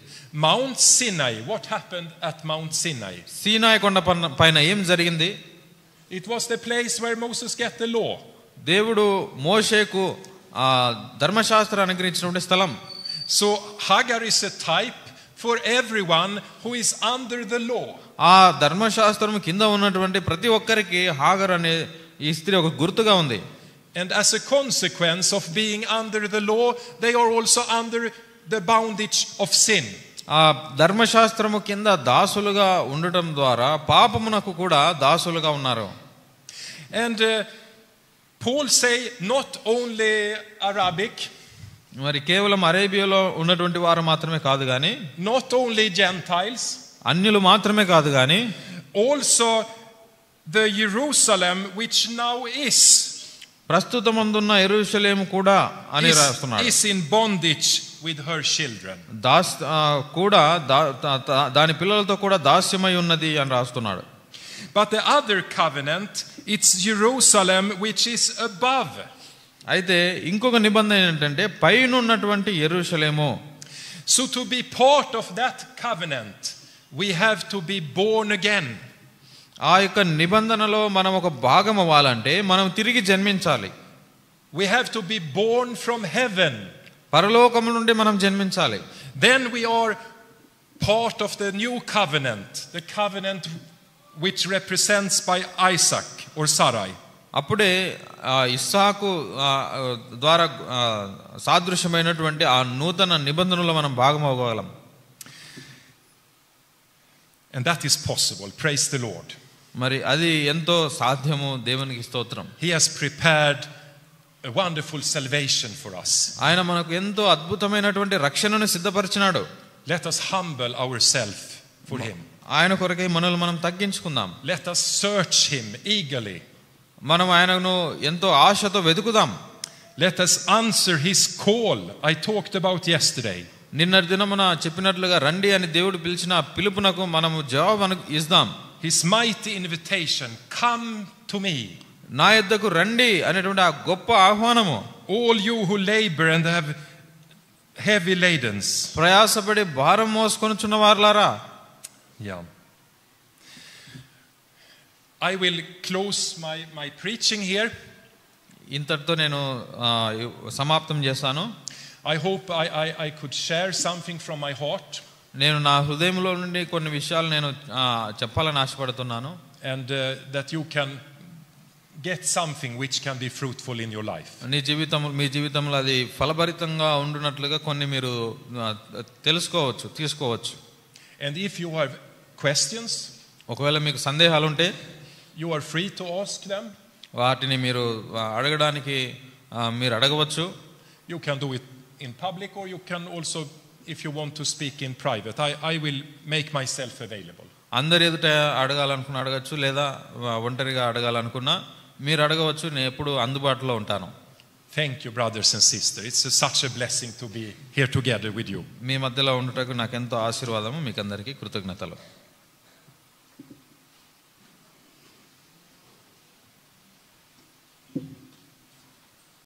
Mount Sinai, what happened at Mount Sinai? సీనాయి కొండ పైన ఏం జరిగింది? It was the place where Moses got the law. దేవుడు మోషేకు ధర్మశాస్త్రాన్ని అనుగ్రహించినటువంటి స్థలం. So Hagar is a type for everyone who is under the law. ఆ ధర్మశాస్త్రం కింద ఉన్నటువంటి ప్రతి ఒక్కరికి హాగర్ అనే ఈ స్త్రీ ఒక గుర్తుగా ఉంది. And as a consequence of being under the law, they are also under the bondage of sin. ఆ ధర్మశాస్త్రము కింద దాసులుగా ఉండటం ద్వారా పాపమునకు కూడా దాసులుగా ఉన్నారు. And Paul say not only Arabic, మరి కేవలం అరేబియాలో ఉన్నటువంటి వారు మాత్రమే కాదు గాని, not only Gentiles, అన్యులు మాత్రమే కాదు గాని, also the Jerusalem which now is ప్రస్తుతమందున్న యెరూషలేము కూడా అని రాస్తున్నాడు. is in bondage with her children. కూడా దాని పిల్లలతో కూడా దాస్యమై ఉన్నది అని రాస్తున్నాడు. But the other covenant, it's Jerusalem which is above. అయితే ఇంకొక నిబంధన ఏంటంటే పైన ఉన్నటువంటి యెరూషలేము. So to be part of that covenant, we have to be born again. ఆ యొక్క నిబంధనలో మనం ఒక భాగం అవ్వాలంటే మనం తిరిగి జన్మించాలి. We have to be born from heaven. పరలోకము నుండి మనం జన్మించాలి. Then we are part of the new covenant, the covenant which represents by Isaac or Sarai. అప్పుడే ఇస్సాకు ద్వారా సాదృశ్యమైనటువంటి ఆ నూతన నిబంధనలో మనం భాగం అవ్వగలం. And that is possible. Praise the Lord. మరి అది ఎంతో సాధ్యము. దేవునికి స్తోత్రం. He has prepared a wonderful salvation for us. ఆయన మనకు ఎంతో అద్భుతమైనటువంటి రక్షణను సిద్ధపరిచినాడు. Let us humble ourselves for him. ఆయన కొరకై మనల్ని మనం తగ్గించుకుందాం. Let us search him eagerly. మనం ఆయనను ఎంతో ఆశతో వెతుకుదాం. Let us answer his call I talked about yesterday. నిన్నటి దినమున చెప్పినట్లుగా రండి అని దేవుడు పిలిచిన పిలుపునకు మనము జవాబు ఇద్దాం. His mighty invitation, come to me. నా యొద్దకు రండి అనేటువంటి ఆ గొప్ప ఆహ్వానము. All you who labor and have heavy ladens. ప్రయాసపడి భారం మోసుకొనుచున్న వారులారా. Yeah. I will close my preaching here. ఇంతటితో నేను సమాప్తం చేస్తాను. I hope I could share something from my heart. నేను నా హృదయంలో నుండి కొన్ని విషయాలు నేను చెప్పాలని ఆశపడుతున్నాను. And that you can get something which can be fruitful in your life. మీ జీవితంలో అది ఫలభరితంగా ఉండునట్లుగా కొన్ని మీరు తెలుసుకోవచ్చు, తీసుకోవచ్చు. And if you have questions, ఒకవేళ మీకు సందేహాలు ఉంటే you are free to ask them. వాటిని మీరు అడగడానికి మీరు అడగవచ్చు. You can do it in public, or you can also, if you want to speak in private, I will make myself available. అందరి ఎదుట అడగాలనుకున్నా అడగచ్చు, లేదా ఒంటరిగా అడగాలనుకున్నా మీరు అడగవచ్చు. నేను ఎప్పుడు అందుబాటులో ఉంటాను. Thank you, brothers and sisters. It's such a blessing to be here together with you. మీ మధ్యలో ఉండుటకు నాకు ఎంతో ఆశీర్వాదము. మీకు అందరికీ కృతజ్ఞతలు.